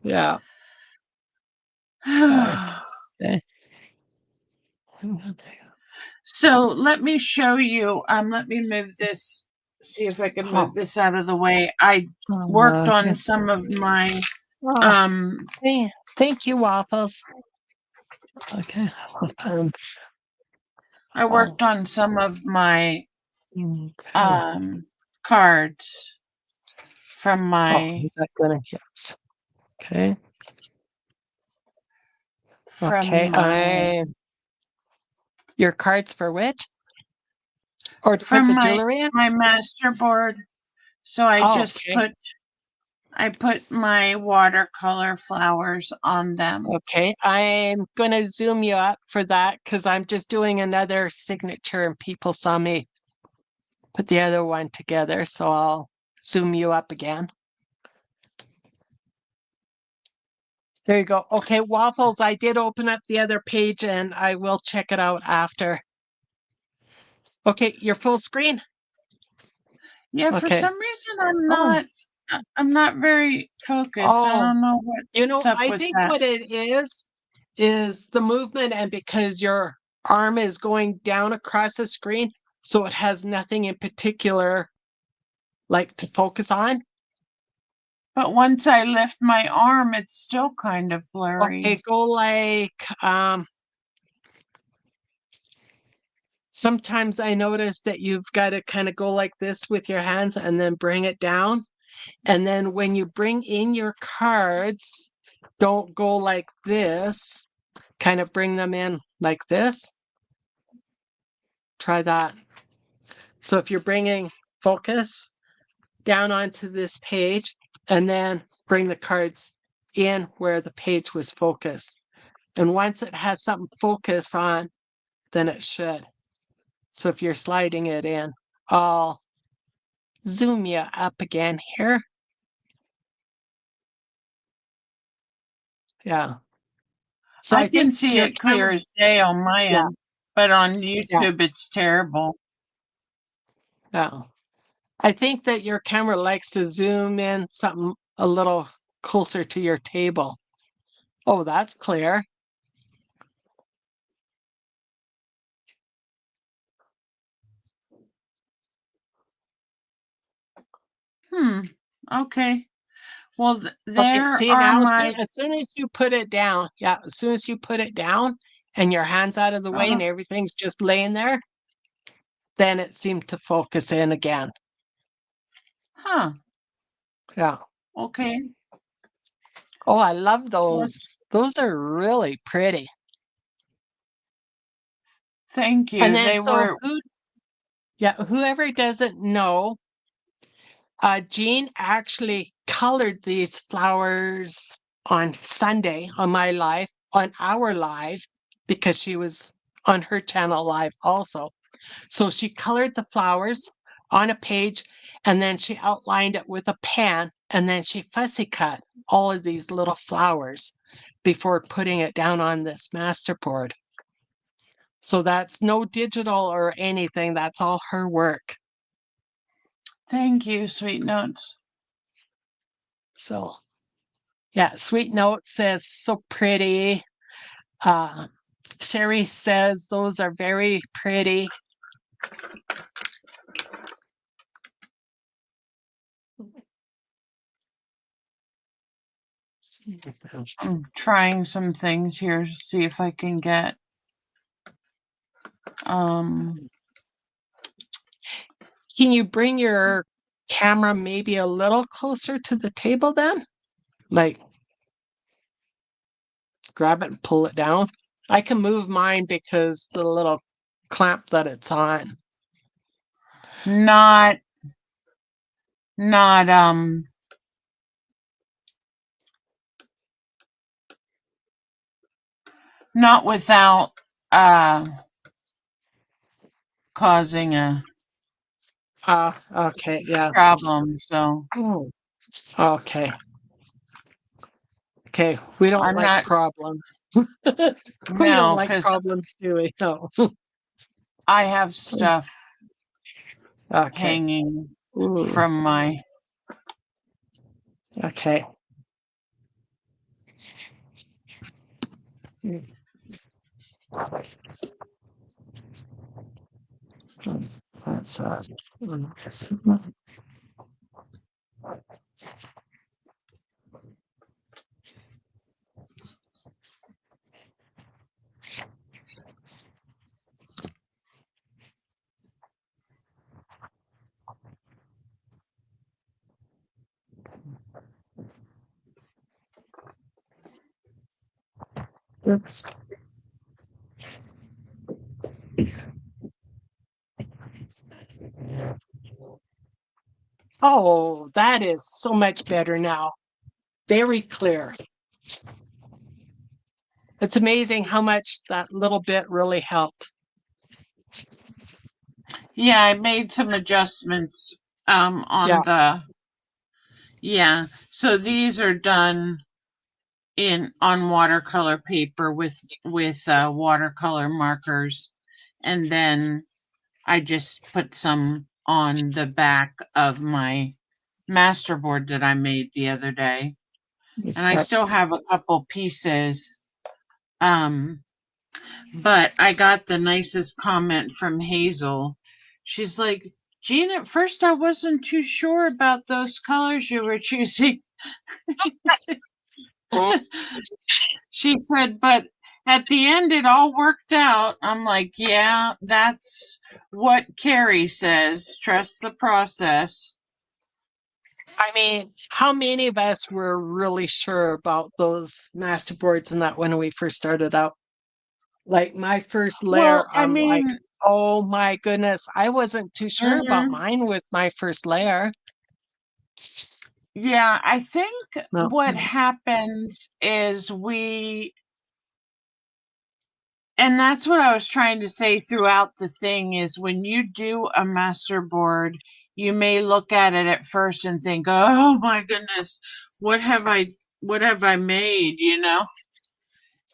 A: Yeah. Okay.
B: So let me show you. Let me move this. See if I can move this out of the way. I worked
A: Okay.
B: on some of my
A: Oh, thank you, Waffles. Okay.
B: I worked on some of my
A: Okay.
B: cards from
A: Oh,
B: my
A: is that gonna yes. Okay.
B: from
A: Okay.
B: my
A: Your cards for which? Or to put
B: from
A: the
B: my
A: jewelry in?
B: my master board. So I
A: Oh,
B: just
A: okay.
B: put my watercolor flowers on them.
A: Okay. I'm gonna zoom you up for that because I'm just doing another signature and people saw me put the other one together. So I'll zoom you up again. There you go. Okay, Waffles, I did open up the other page and I will check it out after. Okay, your full screen.
B: Yeah, for
A: Okay.
B: some reason
A: Oh,
B: I'm not very focused. I
A: oh,
B: don't know what's up
A: I
B: with
A: think
B: that.
A: what it is the movement, and because your arm is going down across the screen, so it has nothing in particular like to focus on.
B: But once I lift my arm, it's still kind of blurry.
A: Okay, go like sometimes I notice that you've got to kind of go like this with your hands and then bring it down. And then when you bring in your cards, don't go like this, kind of bring them in like this. Try that. So if you're bringing focus down onto this page and then bring the cards in where the page was focused. And once it has something focused on, then it should. So if you're sliding it in, I'll zoom you up again here. Yeah. So
B: I
A: I
B: can
A: think
B: see
A: your
B: it clear
A: camera,
B: as day on my
A: yeah,
B: end, but on
A: yeah,
B: YouTube it's terrible.
A: yeah. I think that your camera likes to zoom in something a little closer to your table. Oh, that's clear.
B: Okay. Well,
A: Okay,
B: there
A: see
B: are
A: now,
B: my
A: as soon as you put it down, yeah, as soon as you put it down and your hand's out of the way and everything's just laying there, then it seemed to focus in again.
B: huh.
A: Yeah.
B: Okay.
A: Oh, I love
B: Well,
A: those. Those are really pretty.
B: thank
A: And
B: you.
A: then
B: They
A: so
B: were
A: whoever doesn't know, Jean actually colored these flowers on Sunday on my live, on our live, because she was on her channel live also. So she colored the flowers on a page and then she outlined it with a pen and then she fussy cut all of these little flowers before putting it down on this masterboard. So that's no digital or anything. That's all her work.
B: thank you, Sweet Notes.
A: So yeah, Sweet Note says so pretty. Sherry says those are very pretty.
B: I'm trying some things here to see if I can get
A: Can you bring your camera maybe a little closer to the table then? Like grab it and pull it down. I can move mine because the little clamp that it's on.
B: not not not without causing a
A: Okay, yeah.
B: problem. So
A: Oh, okay. Okay, we don't
B: I'm
A: like
B: not
A: problems. We don't
B: no,
A: like
B: because
A: problems, do we? No.
B: I have stuff
A: Okay.
B: hanging
A: Ooh,
B: from my
A: okay. That's oops. Oh, that is so much better now. Very clear. It's amazing how much that little bit really helped.
B: Yeah, I made some adjustments on
A: Yeah.
B: the so these are done on watercolor paper with watercolor markers, and then I just put some on the back of my masterboard that I made the other day. And I still have a couple pieces. But I got the nicest comment from Hazel. She's like, Jean, at first I wasn't too sure about those colors you were choosing. She said, but at the end it all worked out. I'm like, yeah, that's what Carrie says. Trust the process.
A: I mean, how many of us were really sure about those masterboards and that when we first started out? Like my first layer,
B: Well, I
A: I'm like,
B: mean,
A: oh my goodness, I wasn't too sure about mine with my first layer.
B: yeah, I think
A: No.
B: what happens is and that's what I was trying to say throughout the thing is when you do a masterboard, you may look at it at first and think, "Oh my goodness, what have I made?" You know,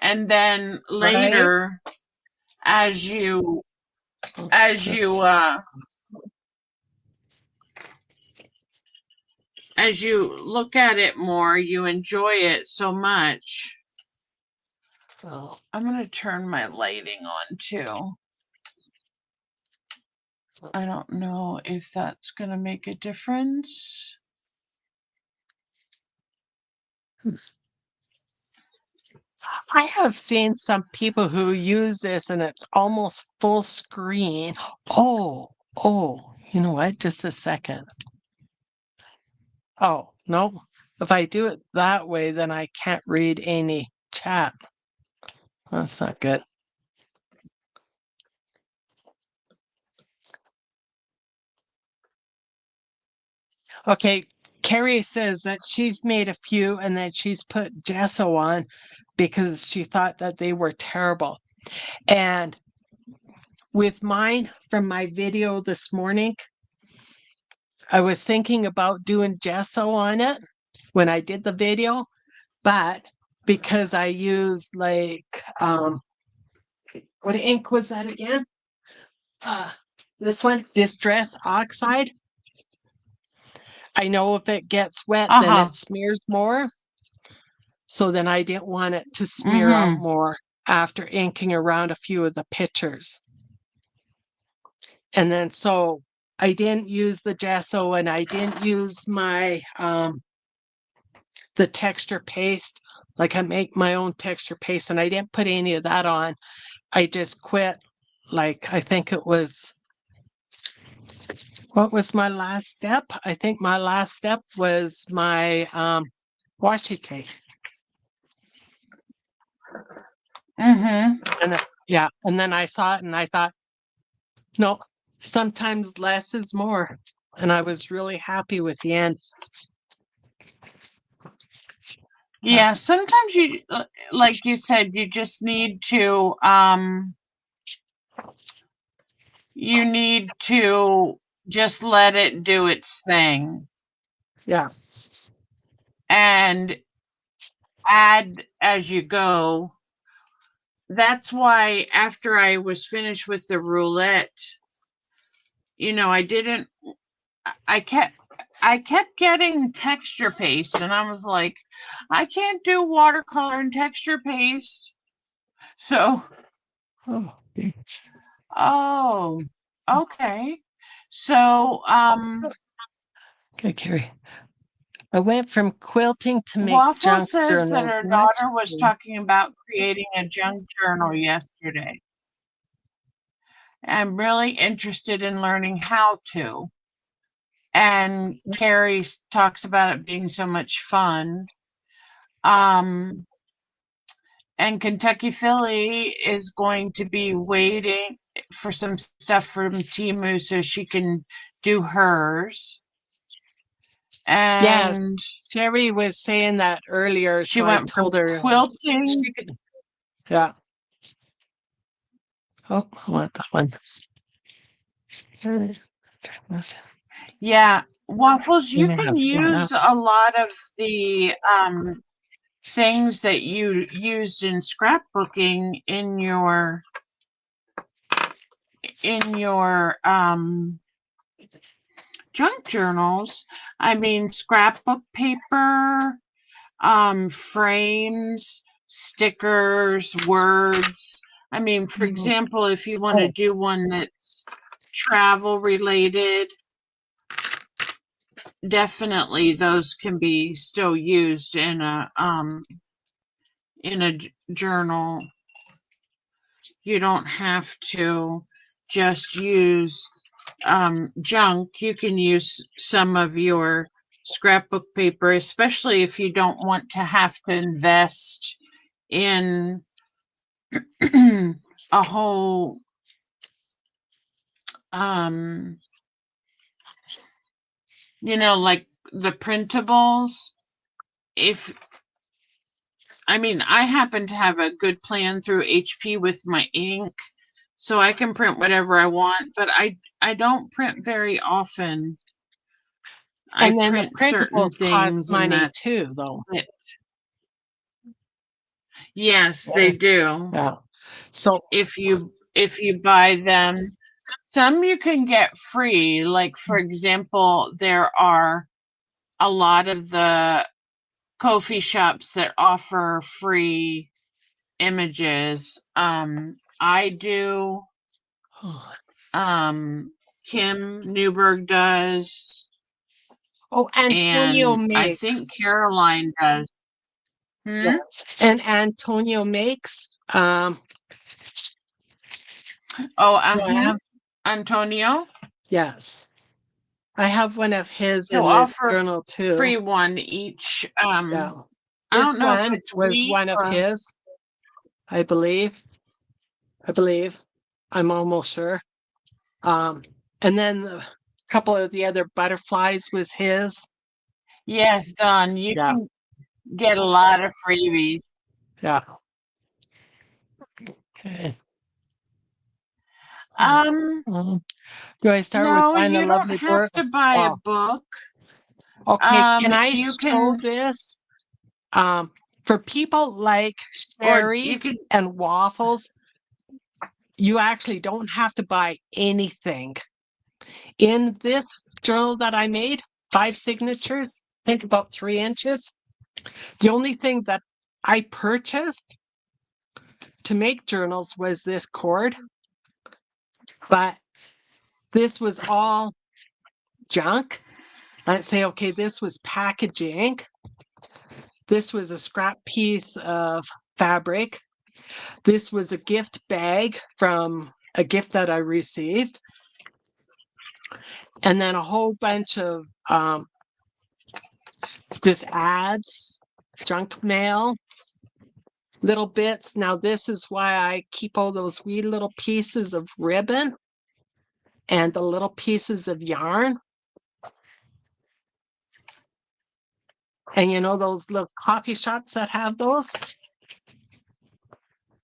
B: and then
A: Right?
B: later, as you as you uh, as you look at it more, you enjoy it so much.
A: Oh.
B: I'm gonna turn my lighting on too. I don't know if that's gonna make a difference.
A: I have seen some people who use this and it's almost full screen. Oh, you know what? Just a second. Oh, no. If I do it that way, then I can't read any chat. That's not good. Okay, Carrie says that she's made a few and that she's put gesso on because she thought that they were terrible. And with mine from my video this morning, I was thinking about doing gesso on it when I did the video, but because I used like what ink was that again? This one, Distress Oxide. I know if it gets wet, then
B: Uh-huh.
A: it smears more. So then I didn't want it to smear out
B: Mm-hmm.
A: more after inking around a few of the pictures. And then so I didn't use the gesso and I didn't use my the texture paste. Like I make my own texture paste and I didn't put any of that on. I just quit. Like I think it was what was my last step? I think my last step was my washi tape.
B: Mm-hmm.
A: And yeah, and then I saw it and I thought, no, sometimes less is more. And I was really happy with the end.
B: Yeah, sometimes you, like you said, you just need to, you need to just let it do its thing
A: Yeah.
B: and add as you go. That's why after I was finished with the roulette, you know, I kept getting texture paste and I was like, I can't do watercolor and texture paste. So,
A: Oh,
B: oh, okay. So,
A: okay, Carrie. I went from quilting to make
B: Waffle
A: junk
B: says that
A: journals.
B: her
A: What?
B: daughter was talking about creating a junk journal yesterday. I'm really interested in learning how to. And Carrie talks about it being so much fun. And Kentucky Philly is going to be waiting for some stuff from Timu so she can do hers.
A: Yes,
B: And
A: Sherry was saying that earlier,
B: she
A: so I
B: went from
A: told her
B: quilting.
A: she could. Yeah. Oh, I want that one.
B: Yeah, Waffles,
A: You
B: you
A: may
B: can
A: have to go
B: use
A: now.
B: a lot of the things that you used in scrapbooking in your junk journals. I mean, scrapbook paper, frames, stickers, words. I mean, for example, if you want to do one that's travel related, definitely those can be still used in a journal. You don't have to just use junk. You can use some of your scrapbook paper, especially if you don't want to have to invest in a whole like the printables. If I mean, I happen to have a good plan through HP with my ink, so I can print whatever I want, but I don't print very often. I
A: And then the
B: print certain
A: printables cost
B: things, and
A: money
B: that's
A: too, though.
B: it. Yes, they do.
A: Yeah. So
B: If you buy them, some you can get free. Like for example, there are a lot of the coffee shops that offer free images. I do. Kim Newberg does,
A: oh, Antonio
B: and I think
A: makes.
B: Caroline does.
A: Yes. And Antonio makes.
B: Oh,
A: Do I have?
B: Antonio.
A: Yes. I have one of his
B: He'll
A: in this
B: offer
A: journal too.
B: free one each.
A: Yeah.
B: I
A: This
B: don't know if
A: one
B: it's
A: was
B: week
A: one of
B: or
A: his, I believe. I believe. I'm almost sure. And then a couple of the other butterflies was his.
B: yes, Don. You
A: Yeah.
B: can get a lot of freebies.
A: Yeah. Okay. Do I start with
B: No,
A: Find a
B: you don't
A: Lovely
B: have
A: Book?
B: to buy a
A: Oh,
B: book.
A: okay. Can I
B: You
A: show
B: can,
A: this? For people like
B: or
A: Sherry
B: you can.
A: and Waffles, you actually don't have to buy anything. In this journal that I made, 5 signatures, think about 3 inches. The only thing that I purchased to make journals was this cord, but this was all junk. Let's say, okay, this was packaging. This was a scrap piece of fabric. This was a gift bag from a gift that I received. And then a whole bunch of just ads, junk mail, little bits. Now, this is why I keep all those wee little pieces of ribbon and the little pieces of yarn. And you know those little coffee shops that have those?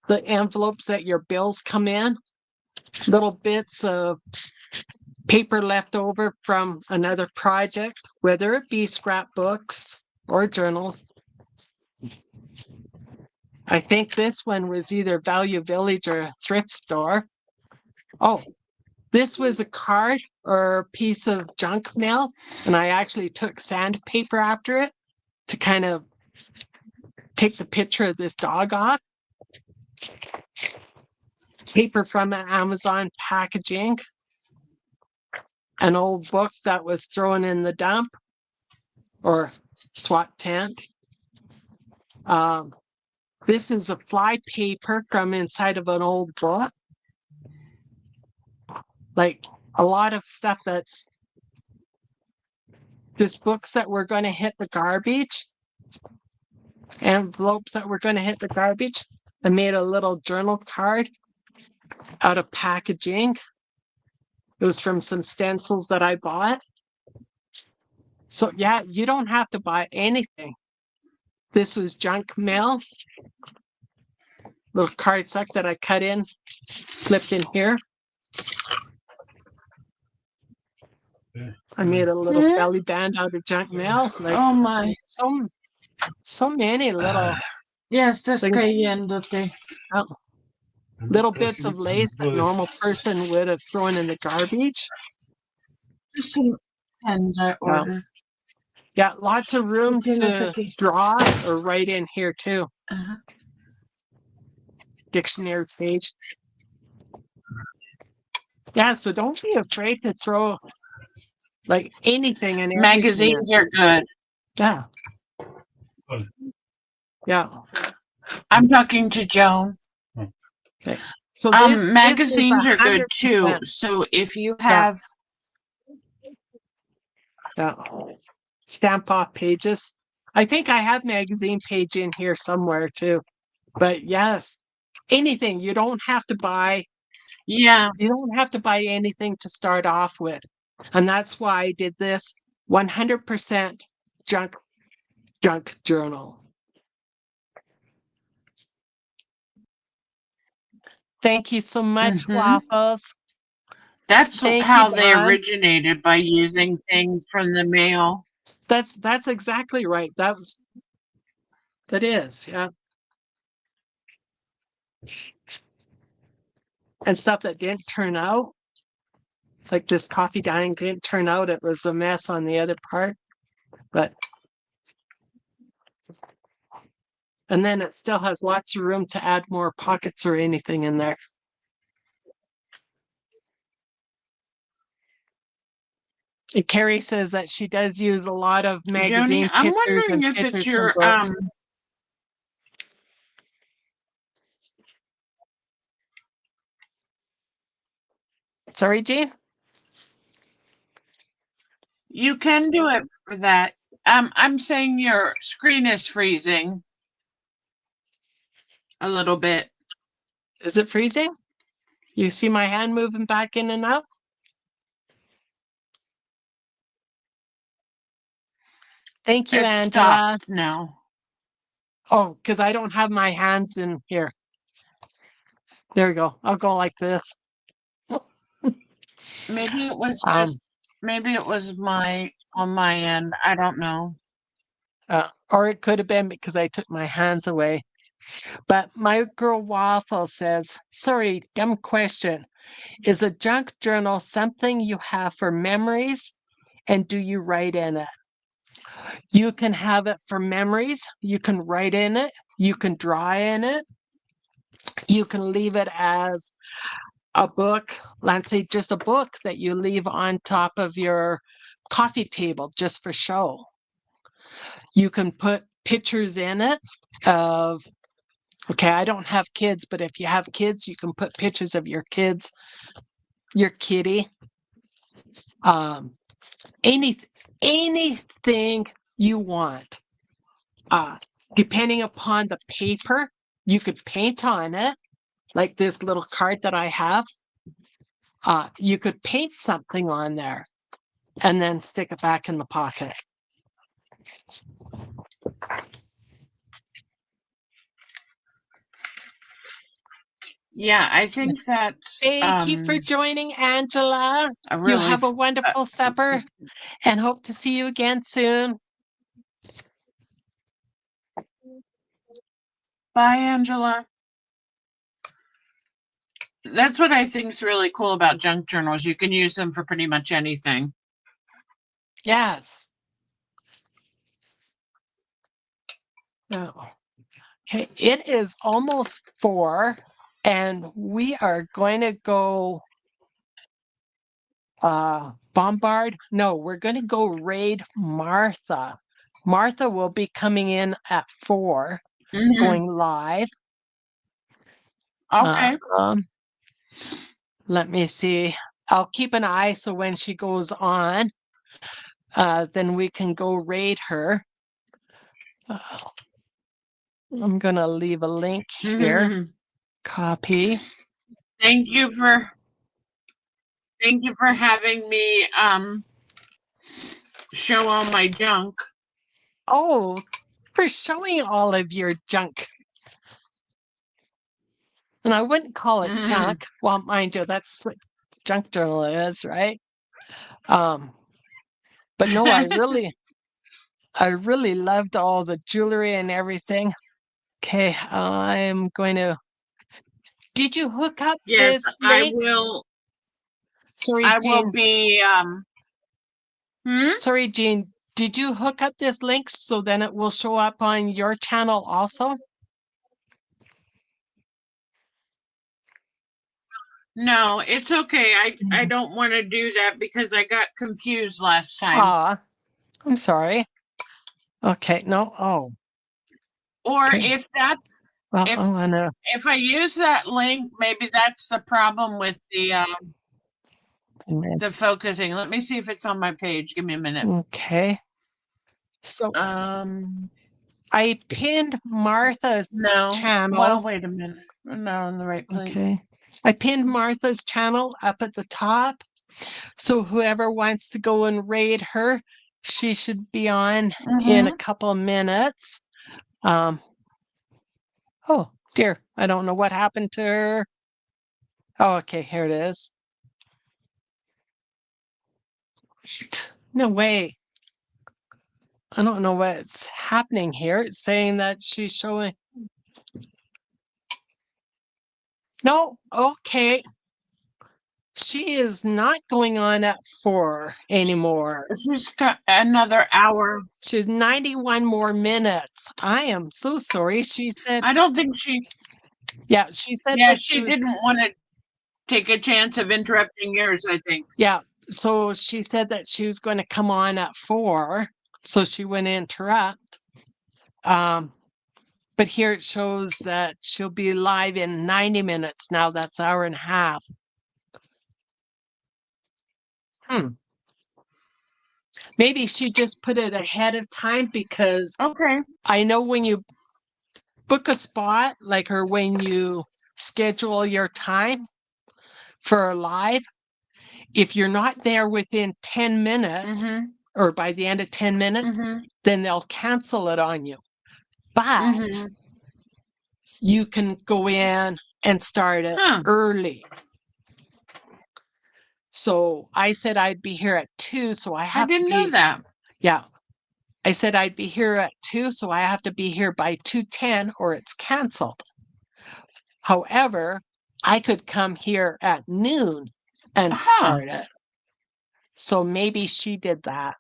A: The envelopes that your bills come in, little bits of paper left over from another project, whether it be scrapbooks or journals. I think this one was either Value Village or a thrift store. Oh, this was a card or a piece of junk mail, and I actually took sandpaper after it to kind of take the picture of this dog off. paper from Amazon packaging, an old book that was thrown in the dump or SWAT tent. This is a fly paper from inside of an old book. Like a lot of stuff that's just books that were going to hit the garbage, envelopes that were going to hit the garbage. I made a little journal card out of packaging. It was from some stencils that I bought. So yeah, you don't have to buy anything. This was junk mail. Little card sack that I cut in, slipped in here. I made a little belly band out of junk mail. Like,
B: oh my.
A: So many little
B: Yes, that's
A: things.
B: cayéndote.
A: Little bits of lace that a normal person would have thrown in the garbage.
B: Just some pens I ordered.
A: Yeah, lots of room to draw or write in here too. Dictionary page. Yeah, so don't be afraid to throw like anything in.
B: Magazines are good.
A: Yeah. Yeah.
B: I'm talking to Joan.
A: Okay. So
B: magazines are good too. So if you have
A: stamp off pages. I think I have magazine page in here somewhere too. But yes, anything. You don't have to buy.
B: Yeah.
A: You don't have to buy anything to start off with. And that's why I did this 100% junk journal. Thank you so much, Waffles.
B: That's how they originated, by using things from the mail.
A: That's exactly right. That is, yeah. And stuff that didn't turn out. Like this coffee dyeing didn't turn out. It was a mess on the other part. And then it still has lots of room to add more pockets or anything in there. And Carrie says that she does use a lot of magazine
B: Joni, I'm
A: pictures
B: wondering
A: and
B: if it's
A: pictures
B: your
A: from books. Sorry, Jean?
B: You can do it for that. I'm saying your screen is freezing a little bit.
A: Is it freezing? You see my hand moving back in and out? Thank you, Angela.
B: Stopped now.
A: Oh, because I don't have my hands in here. There we go. I'll go like this.
B: Maybe it was maybe it was on my end. I don't know.
A: Or it could have been because I took my hands away. But my girl Waffle says, sorry, dumb question. Is a junk journal something you have for memories? And do you write in it? You can have it for memories. You can write in it. You can draw in it. You can leave it as a book, let's say just a book that you leave on top of your coffee table just for show. You can put pictures in it of, okay, I don't have kids, but if you have kids, you can put pictures of your kids, your kitty, anything you want. Depending upon the paper, you could paint on it, like this little card that I have. You could paint something on there and then stick it back in the pocket.
B: Yeah, I think that's.
A: Thank you for joining, Angela. You have a wonderful supper and hope to see you again soon.
B: Bye, Angela. That's what I think is really cool about junk journals. You can use them for pretty much anything.
A: Yes. Oh. Okay, it is almost 4, and we are going to go bombard. No, we're going to go raid Martha. Martha will be coming in at 4, going live.
B: Okay.
A: Let me see. I'll keep an eye so when she goes on, then we can go raid her. I'm going to leave a link here. Copy.
B: Thank you for having me show all my junk.
A: Oh, for showing all of your junk. And I wouldn't call it junk. Well, mind you, that's what junk journal is, right? But no, I really loved all the jewelry and everything. Okay, I'm going to. Did you hook up
B: Yes,
A: this
B: I
A: link?
B: will.
A: Sorry,
B: I
A: Jean.
B: will be.
A: Sorry, Jean. Did you hook up this link so then it will show up on your channel also?
B: No, it's okay. I don't want to do that because I got confused last time.
A: I'm sorry. Okay, no. Oh.
B: Or
A: Okay.
B: if that's
A: Well,
B: if I use that link, maybe that's the problem with the focusing. Let me see if it's on my page. Give me a minute.
A: Okay. So I pinned Martha's channel.
B: Well, wait a minute. I'm not on the right place.
A: Okay. I pinned Martha's channel up at the top. So whoever wants to go and raid her, she should be on in a couple of minutes. Oh dear, I don't know what happened to her. Oh, okay, here it is. No way. I don't know what's happening here. It's saying that she's showing. No, okay. She is not going on at 4 anymore.
B: She's got another hour.
A: She's 91 more minutes. I am so sorry. She said.
B: I don't think she.
A: Yeah, she said.
B: Yeah,
A: that
B: she didn't want to take a chance of interrupting yours, I think.
A: Yeah, so she said that she was going to come on at 4, so she wouldn't interrupt. But here it shows that she'll be live in 90 minutes now. That's an hour and a half. Maybe she just put it ahead of time because I know when you book a spot, like or when you schedule your time for a live, if you're not there within 10 minutes or by the end of 10 minutes, then they'll cancel it on you. But you can go in and start it early. So I said I'd be here at 2, so I have to be. I didn't know that. Yeah. I said I'd be here at 2, so I have to be here by 2:10 or it's canceled. However, I could come here at noon and start it. So maybe she did that.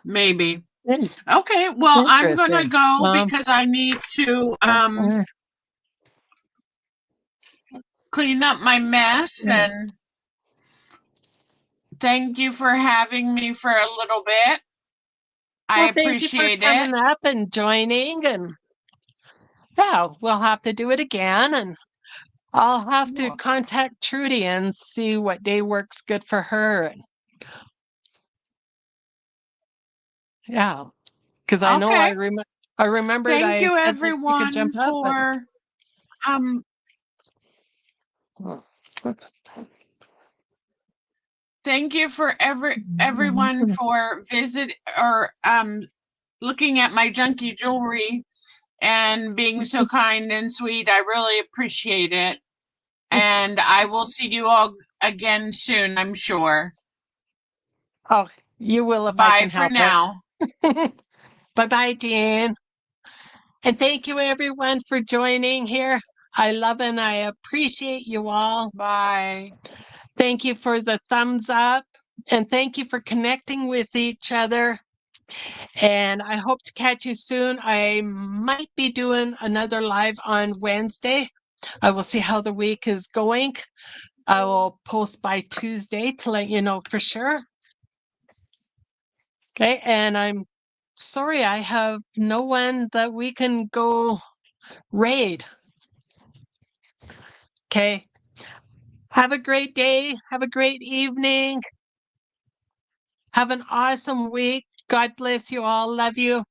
B: Maybe. Okay, well, I'm gonna go because I need to clean up my mess, and thank you for having me for a little bit. I appreciate it.
A: Thank you for coming up and joining, and yeah, we'll have to do it again, and I'll have to contact Trudy and see what day works good for her. Yeah, because I know I remembered.
B: Thank you,
A: said
B: everyone,
A: you could jump up,
B: for thank you for everyone for looking at my junky jewelry and being so kind and sweet. I really appreciate it. And I will see you all again soon, I'm sure.
A: Oh, you will if I can help.
B: Bye for now.
A: Bye-bye, Dean. And thank you, everyone, for joining here. I love and I appreciate you all.
B: Bye.
A: Thank you for the thumbs up, and thank you for connecting with each other. And I hope to catch you soon. I might be doing another live on Wednesday. I will see how the week is going. I will post by Tuesday to let you know for sure. Okay, and I'm sorry I have no one that we can go raid. Okay. Have a great day. Have a great evening. Have an awesome week. God bless you all. Love you.